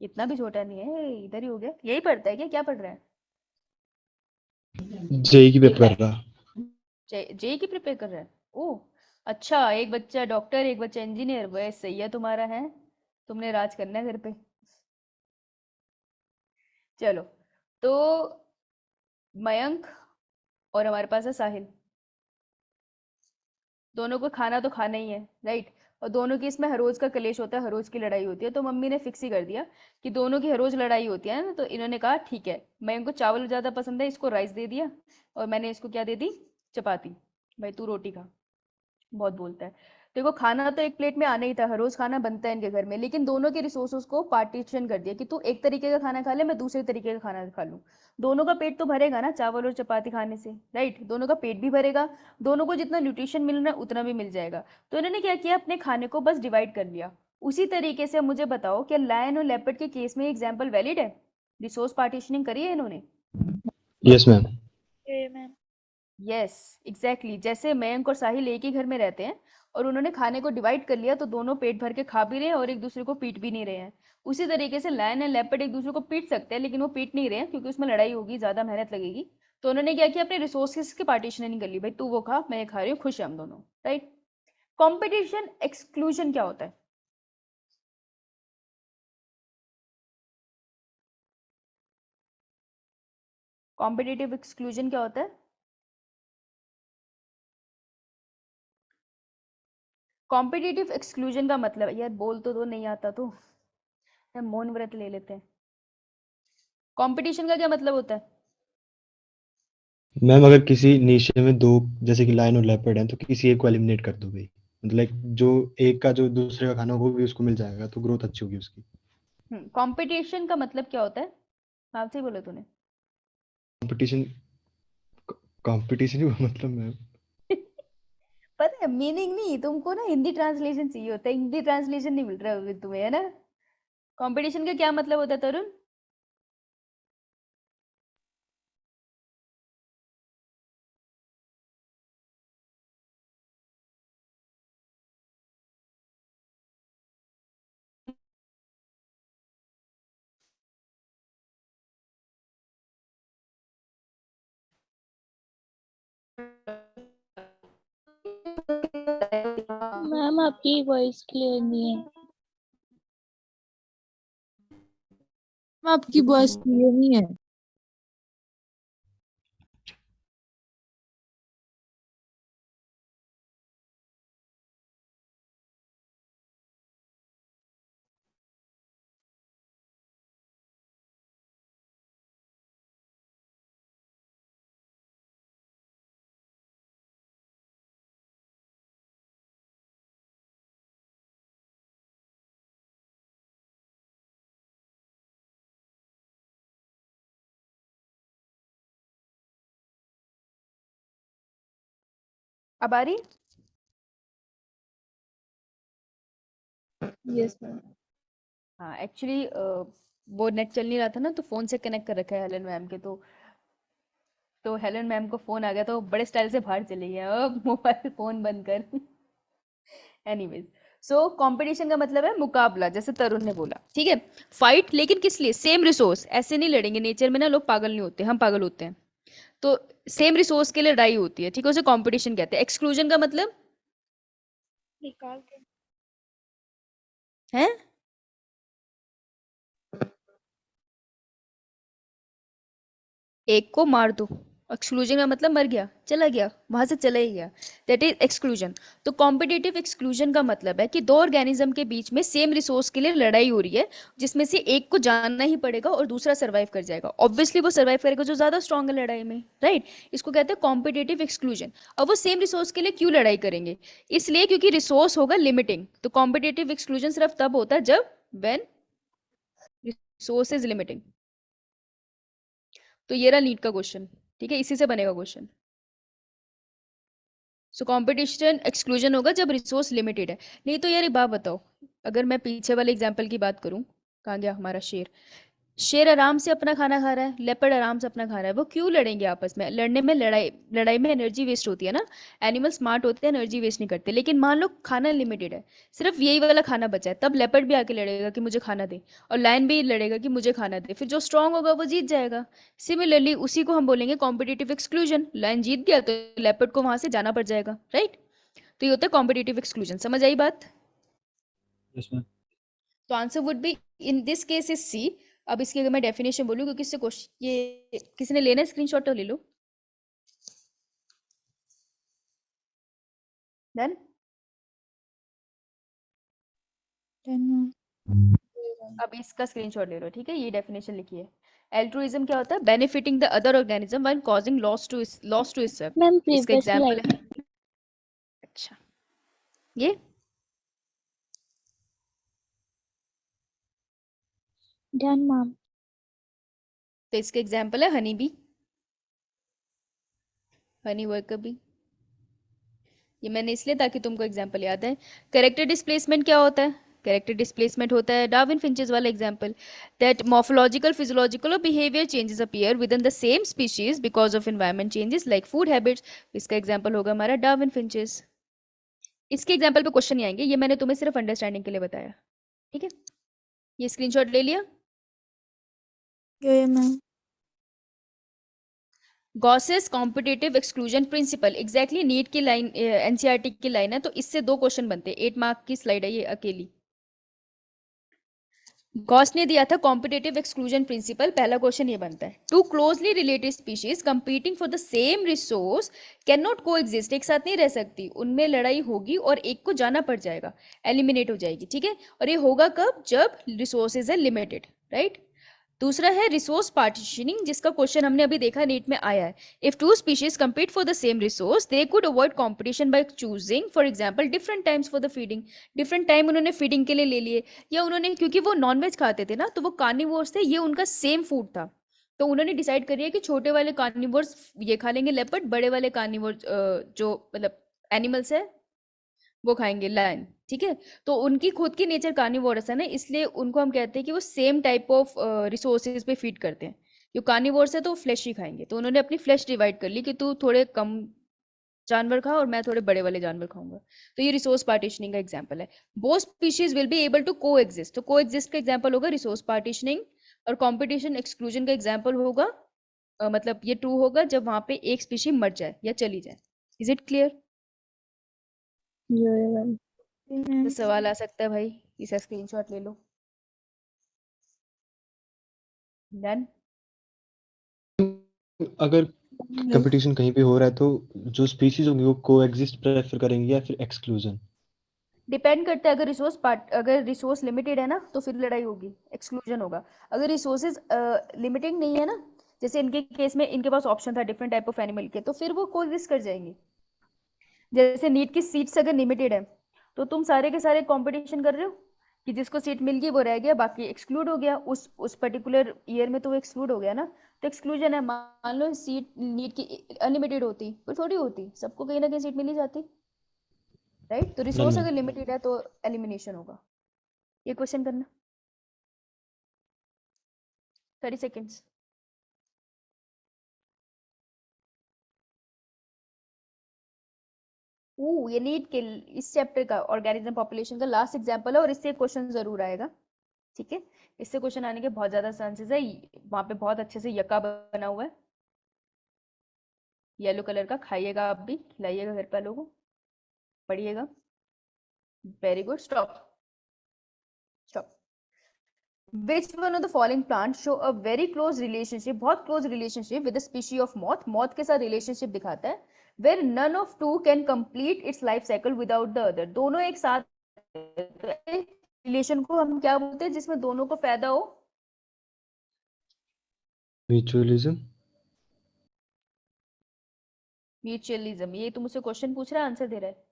इतना भी छोटा नहीं है, इधर ही हो गया। यही पढ़ता है क्या पढ़ रहा है? जेई की पेपर कर रहा। जेई की प्रिपेयर कर रहा है? ओह अच्छा, एक बच्चा डॉक्टर, एक बच्चा इंजीनियर, वह सही है तुम्हारा, है तुमने राज करना है घर पे। चलो, तो मयंक और हमारे पास है साहिल, दोनों को खाना तो खाना ही है, राइट? और दोनों की इसमें हर रोज का कलेश होता है, हर रोज की लड़ाई होती है, तो मम्मी ने फिक्स ही कर दिया कि दोनों की हर रोज लड़ाई होती है ना, तो इन्होंने कहा ठीक है, मयंक को चावल ज्यादा पसंद है, इसको राइस दे दिया, और मैंने इसको क्या दे दी, चपाती, भाई तू रोटी खा, बहुत बोलता है। देखो खाना तो एक प्लेट में आना ही था, हर रोज खाना बनता है इनके घर में, लेकिन दोनों के रिसोर्सेज को पार्टीशन कर दिया कि तू एक तरीके का खाना खा ले, मैं दूसरे तरीके का खाना खा लूँ। दोनों का पेट तो भरेगा ना चावल और चपाती खाने से, राइट? दोनों का पेट भी भरेगा, दोनों को जितना न्यूट्रिशन मिलना है उतना भी मिल जाएगा। तो इन्होंने क्या किया, अपने खाने को बस डिवाइड कर लिया। उसी तरीके से मुझे बताओ, क्या लायन और लेपर्ड के केस में एग्जाम्पल वैलिड है? रिसोर्स पार्टीशनिंग करी है इन्होंने? Yes ma'am. Ma'am. Yes exactly, जैसे मयंक और साहिल एक ही घर में रहते हैं और उन्होंने खाने को डिवाइड कर लिया, तो दोनों पेट भर के खा भी रहे हैं और एक दूसरे को पीट भी नहीं रहे हैं। उसी तरीके से लायन एंड लेपर्ड एक दूसरे को पीट सकते हैं, लेकिन वो पीट नहीं रहे हैं क्योंकि उसमें लड़ाई होगी, ज्यादा मेहनत लगेगी। तो उन्होंने क्या किया, अपने रिसोर्सेज की पार्टीशनिंग कर ली, भाई तू वो खा, मैं ये खा रही हूँ, खुश है हम दोनों, राइट? कॉम्पिटिशन एक्सक्लूजन क्या होता है? कॉम्पिटिटिव एक्सक्लूजन क्या होता है? कॉम्पिटिटिव एक्सक्लूजन का मतलब, यार बोल तो दो, नहीं आता तो मौन व्रत ले लेते हैं। कंपटीशन का क्या मतलब होता है? मैम अगर किसी नीचे में दो, जैसे कि लायन और लेपर्ड हैं, तो किसी एक को एलिमिनेट कर दो भाई, मतलब लाइक जो एक का जो दूसरे का खाना होगा वो भी उसको मिल जाएगा, तो ग्रोथ अच्छी होगी उसकी। कंपटीशन का मतलब क्या होता है? आपसे ही बोले तूने। कंपटीशन कंपटीशन ही मतलब मैम। पता है मीनिंग नहीं, तुमको ना हिंदी ट्रांसलेशन चाहिए होता है, हिंदी ट्रांसलेशन नहीं मिल रहा है तुम्हें, है ना? कंपटीशन का क्या मतलब होता है तरुण? मैम आपकी वॉइस क्लियर नहीं है। आपकी वॉइस क्लियर नहीं है। अब आ रही? Yes ma'am. हाँ एक्चुअली वो नेट चल नहीं रहा था ना, तो फोन से कनेक्ट कर रखा है हेलन मैम के, तो हेलन मैम को फोन आ गया, तो वो बड़े स्टाइल से बाहर चली गई, अब मोबाइल फोन बंद कर। एनीवेज, सो कंपटीशन का मतलब है मुकाबला, जैसे तरुण ने बोला, ठीक है। फाइट, लेकिन किस लिए? सेम रिसोर्स, ऐसे नहीं लड़ेंगे, नेचर में ना लोग पागल नहीं होते, हम पागल होते हैं। तो सेम रिसोर्स के लिए लड़ाई होती है, ठीक है, उसे कंपटीशन कहते हैं। एक्सक्लूजन का मतलब निकाल के है एक को मार दो। एक्सक्लूजन का मतलब मर गया, चला गया, वहां से चला ही गया, दैट इज एक्सक्लूजन। तो कॉम्पिटिटिव एक्सक्लूजन का मतलब है कि दो ऑर्गेनिज्म के बीच में सेम रिसोर्स के लिए लड़ाई हो रही है, जिसमें से एक को जानना ही पड़ेगा और दूसरा सर्वाइव कर जाएगा। ऑब्वियसली वो सर्वाइव करेगा जो ज्यादा स्ट्रांग है लड़ाई में, राइट? इसको कहते हैं कॉम्पिटिटिव एक्सक्लूजन। अब वो सेम रिसोर्स के लिए क्यों लड़ाई करेंगे? इसलिए क्योंकि रिसोर्स होगा लिमिटिंग। तो कॉम्पिटिटिव एक्सक्लूजन सिर्फ तब होता है जब व्हेन रिसोर्स इज लिमिटिंग। तो ये रहा नीट का क्वेश्चन, ठीक है, इसी से बनेगा क्वेश्चन। सो कंपटीशन एक्सक्लूजन होगा जब रिसोर्स लिमिटेड है। नहीं तो यार एक बात बताओ, अगर मैं पीछे वाले एग्जाम्पल की बात करूं, कहाँ गया हमारा शेर? शेर आराम से अपना खाना खा रहा है, लेपर्ड आराम से अपना खा रहा है, वो क्यों लड़ेंगे आपस में? लड़ने में लड़ाई में एनर्जी वेस्ट होती है ना। एनिमल स्मार्ट होते हैं, एनर्जी वेस्ट नहीं करते। लेकिन मान लो खाना लिमिटेड है, सिर्फ यही वाला खाना बचा है, तब लेपर्ड भी आके लड़ेगा कि मुझे खाना दे, और लायन भी लड़ेगा कि मुझे खाना दे, फिर जो स्ट्रांग होगा वो जीत जाएगा। सिमिलरली उसी को हम बोलेंगे कॉम्पिटिटिव एक्सक्लूजन। लायन जीत गया तो लेपर्ड को वहां से जाना पड़ जाएगा, राइट? तो ये होता है कॉम्पिटिटिव एक्सक्लूजन। समझ आई बात? Yes ma'am. तो answer would be in this case is C. अब इसकी अगर मैं डेफिनेशन बोलूं, क्योंकि इससे क्वेश्चन, ये किसी ने लेना है स्क्रीनशॉट तो ले लो। डन? अब इसका स्क्रीनशॉट ले लो, ठीक है, ये डेफिनेशन लिखी है। एल्ट्रुइज्म क्या होता है? Benefiting the other organism while causing loss to himself. Ma'am इसका प्रीवियस एग्जांपल स्लाइड। है, अच्छा ये डन मैम। तो इसका एग्जांपल है honey bee, honey worker bee. ये मैंने इसलिए ताकि तुमको एग्जांपल याद है। कैरेक्टर डिस्प्लेसमेंट क्या होता है? कैरेक्टर डिस्प्लेसमेंट होता है डार्विन फिंचेस वाला एग्जांपल, दैट मॉर्फोलॉजिकल फिजियोलॉजिकल और behaviour changes appear with in the same species because of environment changes like food habits. इसका एग्जांपल होगा हमारा डार्विन फिंचेस। इसके एग्जांपल पे क्वेश्चन नहीं आएंगे, ये मैंने तुम्हें सिर्फ अंडरस्टैंडिंग के लिए बताया, ठीक है? ये स्क्रीनशॉट ले लिया? ये ma'am. Gause's competitive exclusion principle, exactly NEET की लाइन, एनसीईआरटी की लाइन है, तो इससे दो क्वेश्चन बनते हैं। 8 मार्क की स्लाइड है ये अकेली। गॉस ने दिया था कॉम्पिटिटिव एक्सक्लूजन प्रिंसिपल, पहला क्वेश्चन ये बनता है, two closely related species competing for the same resource cannot coexist, एक साथ नहीं रह सकती, उनमें लड़ाई होगी और एक को जाना पड़ जाएगा, एलिमिनेट हो जाएगी, ठीक है? और ये होगा कब? जब रिसोर्सेज है लिमिटेड, राइट? दूसरा है रिसोर्स पार्टीशनिंग, जिसका क्वेश्चन हमने अभी देखा नीट में आया है। If two species compete for the same resource they could avoid competition by choosing for example different times for the feeding. Different time उन्होंने फीडिंग के लिए ले लिए, या उन्होंने, क्योंकि वो नॉनवेज खाते थे ना, तो वो कार्निवोर्स थे, ये उनका सेम फूड था, तो उन्होंने डिसाइड करी है कि छोटे वाले कार्निवोर्स ये खा लेंगे लेपर्ड, बड़े वाले कार्निवोर्स जो मतलब एनिमल्स है वो खाएंगे लायन, ठीक है। तो उनकी खुद की नेचर कार्निवोरस है ना, इसलिए उनको हम कहते हैं कि वो सेम टाइप ऑफ रिसोर्सेज पे फीड करते हैं। जो कार्निवोर्स है तो फ्लैश ही खाएंगे, तो उन्होंने अपनी फ्लैश डिवाइड कर ली कि तू थोड़े कम जानवर खा और मैं थोड़े बड़े वाले जानवर खाऊंगा। तो ये रिसोर्स पार्टीशनिंग का एग्जांपल है। Both species will be able to coexist, तो को एग्जिस्ट का एग्जांपल होगा रिसोर्स पार्टीशनिंग, और कॉम्पिटिशन एक्सक्लूजन का एग्जांपल होगा मतलब ये ट्रू होगा जब वहां पे एक स्पीशी मर जाए या चली जाए। Is it clear? तो सवाल आ सकता है भाई, इसका स्क्रीनशॉट ले लो। डन। अगर कंपटीशन कहीं पे हो रहा है तो जो स्पीशीज होंगी वो कोएग्जिस्ट प्रेफर करेंगी या फिर एक्सक्लूजन? डिपेंड करता है, अगर रिसोर्स लिमिटेड है ना तो फिर लड़ाई होगी, एक्सक्लूजन होगा। अगर रिसोर्सेज लिमिटेड नहीं है ना, जैसे इनके केस में इनके पास ऑप्शन था डिफरेंट टाइप ऑफ एनिमल के, तो फिर वो कोएग्जिस्ट कर जाएंगे। जैसे नीट की सीट्स अगर लिमिटेड है तो तुम सारे के सारे कंपटीशन कर रहे हो कि जिसको सीट मिल गई वो रह गया, बाकी एक्सक्लूड हो गया उस पर्टिकुलर ईयर में, तो वो एक्सक्लूड हो गया ना, तो एक्सक्लूजन है। मान लो सीट नीट की अनलिमिटेड होती पर थोड़ी होती, सबको कहीं ना कहीं सीट मिली जाती, राइट। तो रिसोर्स मैम अगर लिमिटेड है तो एलिमिनेशन होगा। ये क्वेश्चन करना 30 सेकेंड्स। ये नीट के इस चैप्टर का ऑर्गेनिज्म पॉपुलेशन का लास्ट एग्जांपल है, और इससे क्वेश्चन जरूर आएगा, ठीक है। इससे क्वेश्चन आने के बहुत ज्यादा चांसेस है। वहां पे बहुत अच्छे से यक्का बना हुआ है येलो कलर का, खाइएगा आप भी, खिलाइएगा घर पे लोगों, पढ़िएगा। Very good. Stop stop. Which one of the following plants show a very close relationship, बहुत close relationship with the species of moth? moth के साथ relationship दिखाता है, where none of two can complete its life cycle without the other. दोनों एक साथ रिलेशन को हम क्या बोलते हैं जिसमें दोनों को फायदा हो? म्यूचुअलिज्म। म्यूचुअलिज्म। ये तुम मुझसे क्वेश्चन पूछ रहा है, आंसर दे रहा है।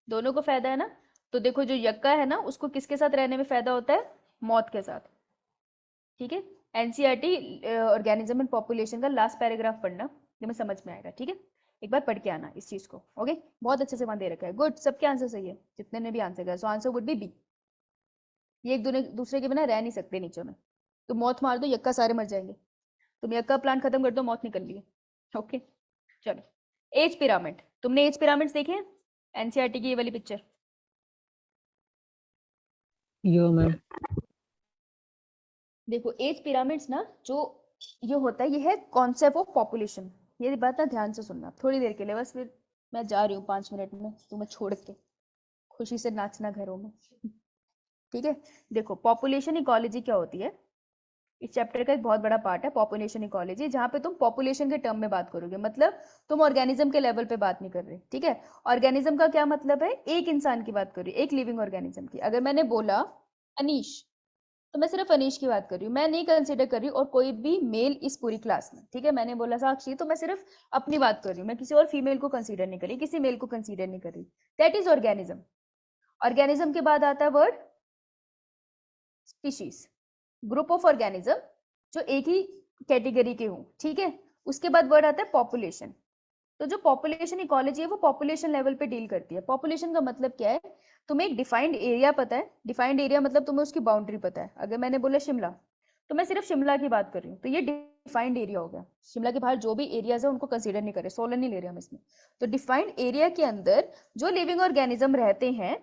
दोनों को फायदा है ना, तो देखो जो यक्का है ना उसको किसके साथ रहने में फायदा होता है? मौत के साथ, ठीक है। एनसीईआरटी ऑर्गेनिज्म एंड पॉपुलेशन का लास्ट पैराग्राफ पढ़ना, तुम्हें समझ में आएगा, ठीक है। एक बार पढ़ के आना इस चीज को, ओके। बहुत अच्छे से वहां दे रखा है। गुड, सबके आंसर सही है जितने ने भी आंसर किया। So answer would be B. ये एक दूसरे के बिना रह नहीं सकते नीचे में। तो मौत मार दो, यक्का सारे मर जाएंगे। तुम यक्का प्लान खत्म कर दो, मौत निकल ली है, ओके। चलो, एज पिरामिड। तुमने एज पिरामिड्स देखे हैं एनसीईआरटी की ये वाली पिक्चर? यो मैम। देखो एज पिरामिड्स ना, जो ये होता है ये है कॉन्सेप्ट ऑफ पॉपुलेशन। ये बात ना ध्यान से सुनना थोड़ी देर के लिए बस, फिर मैं जा रही हूँ 5 मिनट में तुम्हें छोड़ के, खुशी से नाचना घरों में, ठीक है। देखो पॉपुलेशन इकोलॉजी क्या होती है, इस चैप्टर का एक बहुत बड़ा पार्ट है पॉपुलेशन इकोलॉजी, जहाँ पे तुम पॉपुलेशन के टर्म में बात करोगे, मतलब तुम ऑर्गेनिज्म के लेवल पे बात नहीं कर रहे, ठीक है। ऑर्गेनिज्म का क्या मतलब है? एक इंसान की बात कर रही हूँ, एक लिविंग ऑर्गेनिज्म की। अगर मैंने बोला अनीश, तो मैं सिर्फ अनीश की बात कर रही हूँ, मैं नहीं कंसिडर कर रही और कोई भी मेल इस पूरी क्लास में, ठीक है। मैंने बोला साक्षी, तो मैं सिर्फ अपनी बात कर रही हूँ, मैं किसी और फीमेल को कंसीडर नहीं कर रही, किसी मेल को कंसीडर नहीं कर रही। That is organism. ऑर्गेनिज्म के बाद आता है word species, group of organism जो एक ही कैटेगरी के हों, ठीक है। उसके बाद वर्ड आता है पॉपुलेशन। तो जो पॉपुलेशन इकोलॉजी है वो पॉपुलेशन लेवल पे डील करती है। पॉपुलेशन का मतलब क्या है? तुम्हें एक डिफाइंड एरिया पता है, डिफाइंड एरिया मतलब तुम्हें उसकी बाउंड्री पता है। अगर मैंने बोला शिमला, तो मैं सिर्फ शिमला की बात कर रही हूँ, तो ये डिफाइंड एरिया हो गया। शिमला के बाहर जो भी एरियाज है उनको कंसीडर नहीं करे, सोलन नहीं ले रहे हम इसमें। तो डिफाइंड एरिया के अंदर जो लिविंग ऑर्गेनिज्म रहते हैं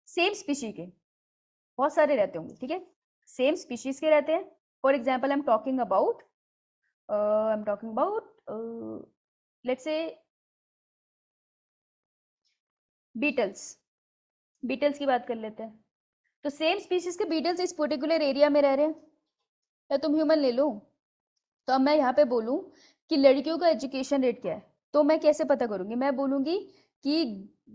सेम स्पीशी के, बहुत सारे रहते होंगे, ठीक है, सेम स्पीशीज के रहते हैं। For example I am talking about let's say beetles की बात कर लेते हैं। तो सेम स्पीशीज के बीटल्स इस पर्टिकुलर एरिया में रह रहे हैं, या तुम ह्यूमन ले लो। तो अब मैं यहाँ पे बोलूँ कि लड़कियों का एजुकेशन रेट क्या है, तो मैं कैसे पता करूंगी? मैं बोलूंगी कि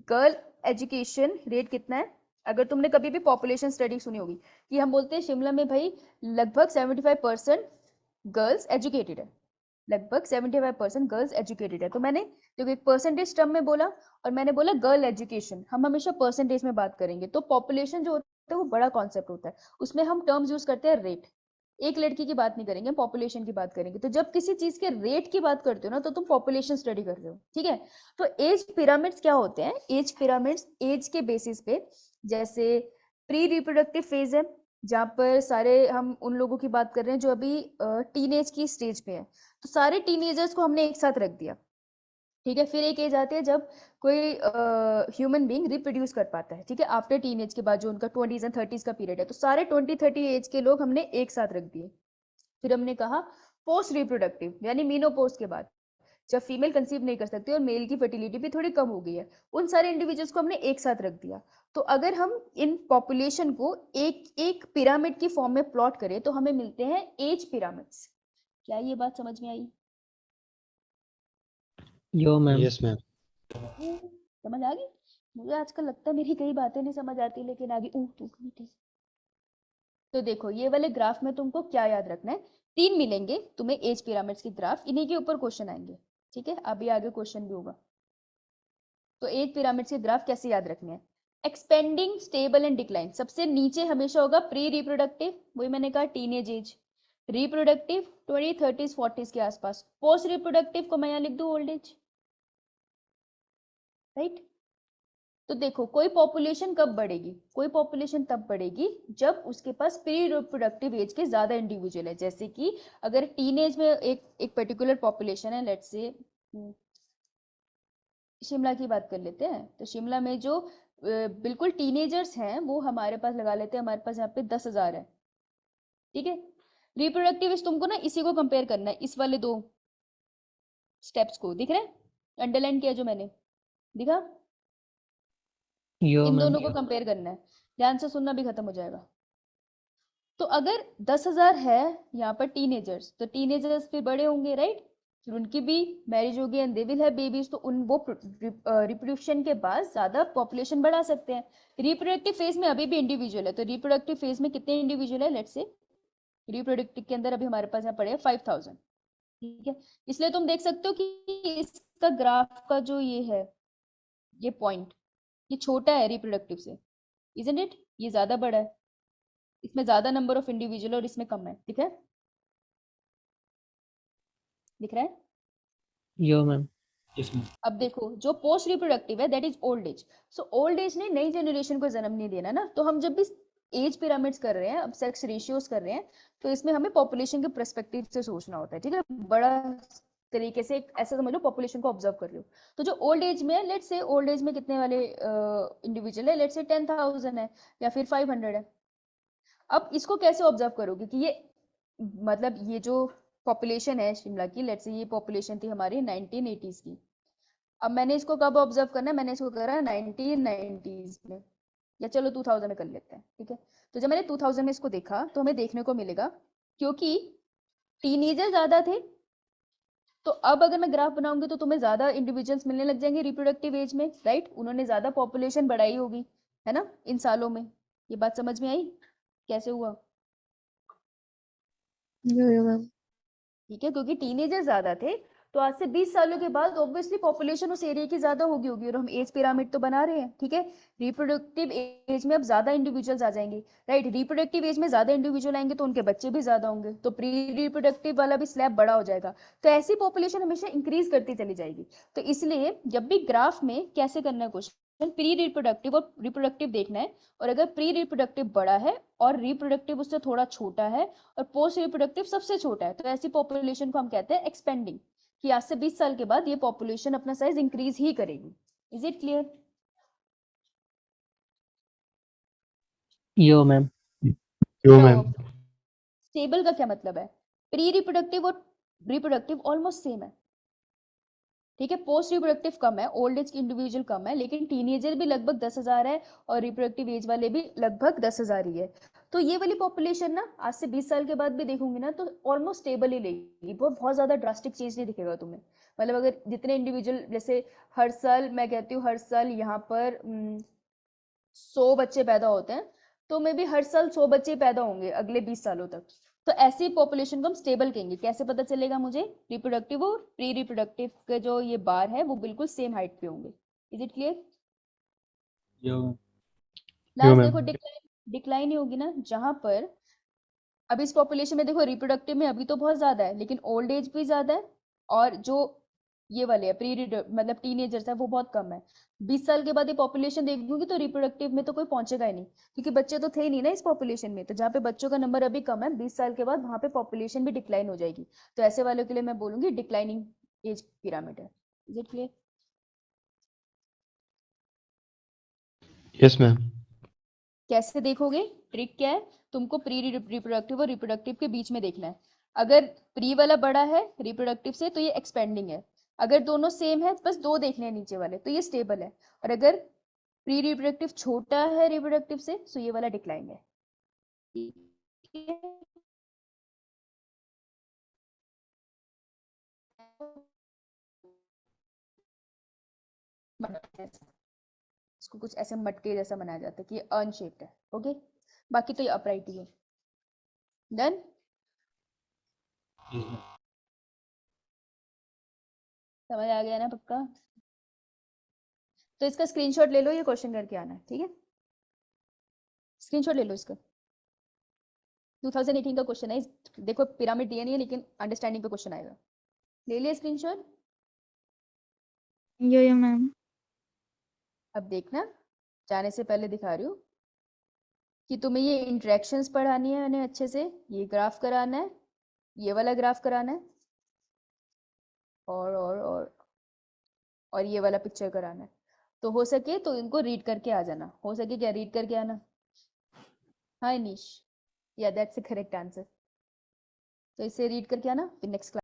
गर्ल एजुकेशन रेट कितना है। अगर तुमने कभी भी पॉपुलेशन स्टडी सुनी होगी कि हम बोलते हैं शिमला में भाई लगभग 75% गर्ल्स एजुकेटेड है, लगभग 75% गर्ल्स एजुकेटेड है। तो मैंने देखो एक परसेंटेज टर्म में बोला और मैंने बोला गर्ल एजुकेशन, हम हमेशा परसेंटेज में बात करेंगे। तो पॉपुलेशन जो होता है वो बड़ा कॉन्सेप्ट होता है, उसमें हम टर्म्स यूज करते हैं रेट। एक लड़की की बात नहीं करेंगे, पॉपुलेशन की बात करेंगे। तो जब किसी चीज के रेट की बात करते हो ना, तो तुम पॉपुलेशन स्टडी कर रहे हो, ठीक है। तो एज पिरामिड्स क्या होते हैं? एज पिरामिड्स एज के बेसिस पे, जैसे प्री रिप्रोडक्टिव फेज है, जहाँ पर सारे हम उन लोगों की बात कर रहे हैं जो अभी टीनेज की स्टेज पे है, तो सारे टीनेजर्स को हमने एक साथ रख दिया, ठीक है। फिर एक एज आती है जब कोई ह्यूमन बीइंग रिप्रोड्यूस कर पाता है, ठीक है, आफ्टर टीनेज के बाद, जो उनका 20s एंड 30s का पीरियड है, तो सारे 20-30 एज के लोग हमने एक साथ रख दिए। फिर हमने कहा पोस्ट रिप्रोडक्टिव, यानी मीनोपोज के बाद, जब फीमेल कंसीव नहीं कर सकती और मेल की फर्टिलिटी भी थोड़ी कम हो गई है, उन सारे इंडिविजुअल्स को हमने एक साथ रख दिया। तो अगर हम इन पॉपुलेशन को एक एक पिरामिड की फॉर्म में प्लॉट करें, तो हमें मिलते हैं एज पिरामिड्स। क्या ये बात समझ में आई? यो मैम। Yes ma'am. समझ आ गई? मुझे आजकल लगता है मेरी कई बातें नहीं समझ आती, लेकिन आगे तू भी थी। तो देखो, ये वाले ग्राफ में तुमको क्या याद रखना है? 3 मिलेंगे तुम्हें एज पिरामिड्स की ग्राफ, इन्हीं के ऊपर क्वेश्चन आएंगे, ठीक है। अभी आगे क्वेश्चन भी होगा। तो एज पिरामिड्स की ग्राफ कैसे याद रखनी है? Expanding, stable and decline. सबसे नीचे हमेशा होगा प्री रिप्रोडक्टिव, वही मैंने कहा टीनेज एज। रिप्रोडक्टिव 20, 30, 40 के आसपास। पोस्ट रिप्रोडक्टिव को मैं यहाँ लिख दूं ओल्ड एज, राइट। तो देखो, कोई पॉपुलेशन कब बढ़ेगी? कोई पॉपुलेशन तब बढ़ेगी जब उसके पास प्री रिप्रोडक्टिव एज के ज्यादा इंडिविजुअल है। जैसे कि अगर टीनेज में एक पर्टिकुलर पॉपुलेशन है, लेट्स से शिमला की बात कर लेते हैं, तो शिमला में जो बिल्कुल टीनेजर्स हैं, वो हमारे पास लगा लेते हैं, हमारे पास यहाँ पे 10,000 है, ठीक है। रिप्रोडक्टिव एज तुमको ना इसी को कंपेयर करना है, इस वाले 2 स्टेप्स को, दिख रहे हैं? अंडरलाइन किया जो मैंने दिखा, यो इन मैम। दोनों को कंपेयर करना है। ध्यान से सुनना भी खत्म हो जाएगा। तो अगर 10,000 है यहाँ पर टीनेजर्स, तो टीनेजर्स फिर बड़े होंगे, राइट। फिर उनकी भी मैरिज होगी and they will have babies, तो उन वो रिप्रोडक्शन के बाद ज्यादा पॉपुलेशन बढ़ा सकते हैं। रिप्रोडक्टिव फेज में अभी भी इंडिविजुअल है, तो रिप्रोडक्टिव फेज में कितने इंडिविजुअल है? लेट्स से रिप्रोडक्टिव के अंदर अभी हमारे पास यहाँ पड़े हैं 5,000, ठीक है। इसलिए तुम देख सकते हो कि इसका ग्राफ का जो ये है, ये पॉइंट, ये छोटा है रिप्रोडक्टिव से, इजंट इट? ये ज्यादा बड़ा है, इसमें ज्यादा नंबर ऑफ इंडिविजुअल और इसमें कम है, दिख रहा है? दिख रहा है? यो मैम। Yes ma'am. अब देखो, जो पोस्ट रिप्रोडक्टिव है that is old age. So old age ने नई जनरेशन को जन्म नहीं देना ना, तो हम जब भी एज पिरामिड्स कर रहे हैं, अब सेक्स रेशियोज कर रहे हैं, तो इसमें हमें पॉपुलेशन के पर्सपेक्टिव से सोचना होता है, ठीक है। बड़ा तरीके से ऐसा समझ लो पॉपुलेशन को ऑब्जर्व कर रहे हो। तो जो ओल्ड एज में है, लेट्स से ओल्ड एज में कितने वाले इंडिविजुअल है? लेट्स से 10,000 है या फिर 500 है। अब इसको कैसे ऑब्जर्व करोगे कि ये, मतलब ये जो पॉपुलेशन है शिमला की, लेट्स से ये पॉपुलेशन थी हमारी 1980s की। अब मैंने इसको कब ऑब्जर्व करना है? मैंने इसको करा 1990s में, या चलो 2000 में कर लेते हैं, ठीक है। तो जब मैंने 2000 में इसको देखा, तो हमें देखने को मिलेगा, क्योंकि टीनेजर ज्यादा थे, तो अब अगर मैं ग्राफ बनाऊंगी तो तुम्हें ज्यादा इंडिविजुअल्स मिलने लग जाएंगे रिप्रोडक्टिव एज में, राइट। उन्होंने ज्यादा पॉपुलेशन बढ़ाई होगी, है ना, इन सालों में। ये बात समझ में आई कैसे हुआ? यो मैम। ठीक है, क्योंकि टीनेजर ज्यादा थे, तो आज से 20 सालों के बाद ऑब्वियसली पॉपुलेशन उस एरिया की ज्यादा होगी और हम एज पिरामिड तो बना रहे हैं, ठीक है। रिप्रोडक्टिव एज में अब ज्यादा इंडिविजुअल्स आ जाएंगे, राइट। रिप्रोडक्टिव एज में ज्यादा इंडिविजुअल आएंगे तो उनके बच्चे भी ज्यादा होंगे, तो प्री रिप्रोडक्टिव वाला भी स्लैब बड़ा हो जाएगा। तो ऐसी पॉपुलेशन हमेशा इंक्रीज करती चली जाएगी। तो इसलिए जब भी ग्राफ में कैसे करना है क्वेश्चन, प्री रिप्रोडक्टिव और रिप्रोडक्टिव देखना है, और अगर प्री रिप्रोडक्टिव बड़ा है और रिप्रोडक्टिव उससे थोड़ा छोटा है और पोस्ट रिप्रोडक्टिव सबसे छोटा है, तो ऐसी पॉपुलेशन को हम कहते हैं एक्सपेंडिंग, कि आज से 20 साल के बाद ये पॉपुलेशन अपना साइज इंक्रीज ही करेगी। Is it clear? Yo ma'am. Yo ma'am. Stable का क्या मतलब है? प्री रिप्रोडक्टिव और रिप्रोडक्टिव ऑलमोस्ट सेम है, ठीक है। पोस्ट रिप्रोडक्टिव कम है, ओल्ड एज की इंडिविजुअल कम है, लेकिन टीनेजर भी लगभग 10,000 है और रिप्रोडक्टिव एज वाले भी लगभग 10,000 ही है। तो ये वाली पॉपुलेशन ना आज से 20 साल के बाद भी देखूंगी ना, तो ऑलमोस्ट स्टेबल ही लेगी, बहुत ज्यादा ड्रास्टिक चेंज नहीं दिखेगा तुम्हें। मतलब अगर जितने इंडिविजुअल, जैसे हर साल, मैं कहती हूँ हर साल यहाँ पर 100 बच्चे पैदा होते हैं, तो मे भी हर साल 100 बच्चे पैदा होंगे अगले 20 सालों तक। तो ऐसी पॉपुलेशन को हम स्टेबल कहेंगे। कैसे पता चलेगा मुझे? रिप्रोडक्टिव और प्री रिप्रोडक्टिव के जो ये बार है वो बिल्कुल सेम हाइट पे होंगे। Is it clear? Yo ma'am. Last ma'am. देखो, डिक्लाइन ही होगी ना, जहां पर अब इस पॉपुलेशन में देखो रिप्रोडक्टिव में अभी तो बहुत ज्यादा है, लेकिन ओल्ड एज भी ज्यादा है, और जो ये वाले है प्री मतलब टीनेजर्स है वो बहुत कम है। 20 साल के बाद ये पॉपुलेशन देखूंगी तो रिप्रोडक्टिव में तो कोई पहुंचेगा ही नहीं, क्योंकि बच्चे तो थे ही नहीं ना इस पॉपुलेशन में। तो जहाँ पे बच्चों का नंबर अभी कम है, 20 साल के बाद वहां पे पॉपुलेशन भी डिक्लाइन हो जाएगी। तो ऐसे वालों के लिए मैं बोलूंगी डिक्लाइनिंग एज पिरामिड है। Is it clear? Yes ma'am. कैसे देखोगे? ट्रिक क्या है, तुमको प्री रिप्रोडक्टिव और रिप्रोडक्टिव के बीच में देखना है। अगर प्री वाला बड़ा है रिप्रोडक्टिव से तो ये एक्सपेंडिंग है, अगर दोनों सेम है बस दो देखने हैं नीचे वाले तो ये स्टेबल है, और अगर प्री रिप्रोडक्टिव छोटा है रिप्रोडक्टिव से तो ये वाला डिक्लाइन है। ठीक है? इसको कुछ ऐसे मटके जैसा बनाया जाता है कि ये अर्न शेप्ड है। ओके, बाकी तो ये अपराइट ही है। डन? समझ आ गया ना पक्का? तो इसका स्क्रीनशॉट ले लो, ये क्वेश्चन करके आना है। ठीक है, स्क्रीनशॉट ले लो इसका। 2018 का क्वेश्चन है। देखो पिरामिड दिया नहीं है लेकिन अंडरस्टैंडिंग पे क्वेश्चन आएगा। ले लिया स्क्रीनशॉट? यो मैम। अब देखना, जाने से पहले दिखा रही हूँ कि तुम्हें ये इंटरेक्शंस पढ़ानी है उन्हें अच्छे से, ये ग्राफ कराना है, ये वाला ग्राफ कराना है, और ये वाला पिक्चर कराना है। तो हो सके तो इनको रीड करके आ जाना। हो सके क्या रीड करके आना? हाँ निश, या दैट्स द करेक्ट आंसर। तो इसे रीड करके आना, फिर नेक्स्ट क्लास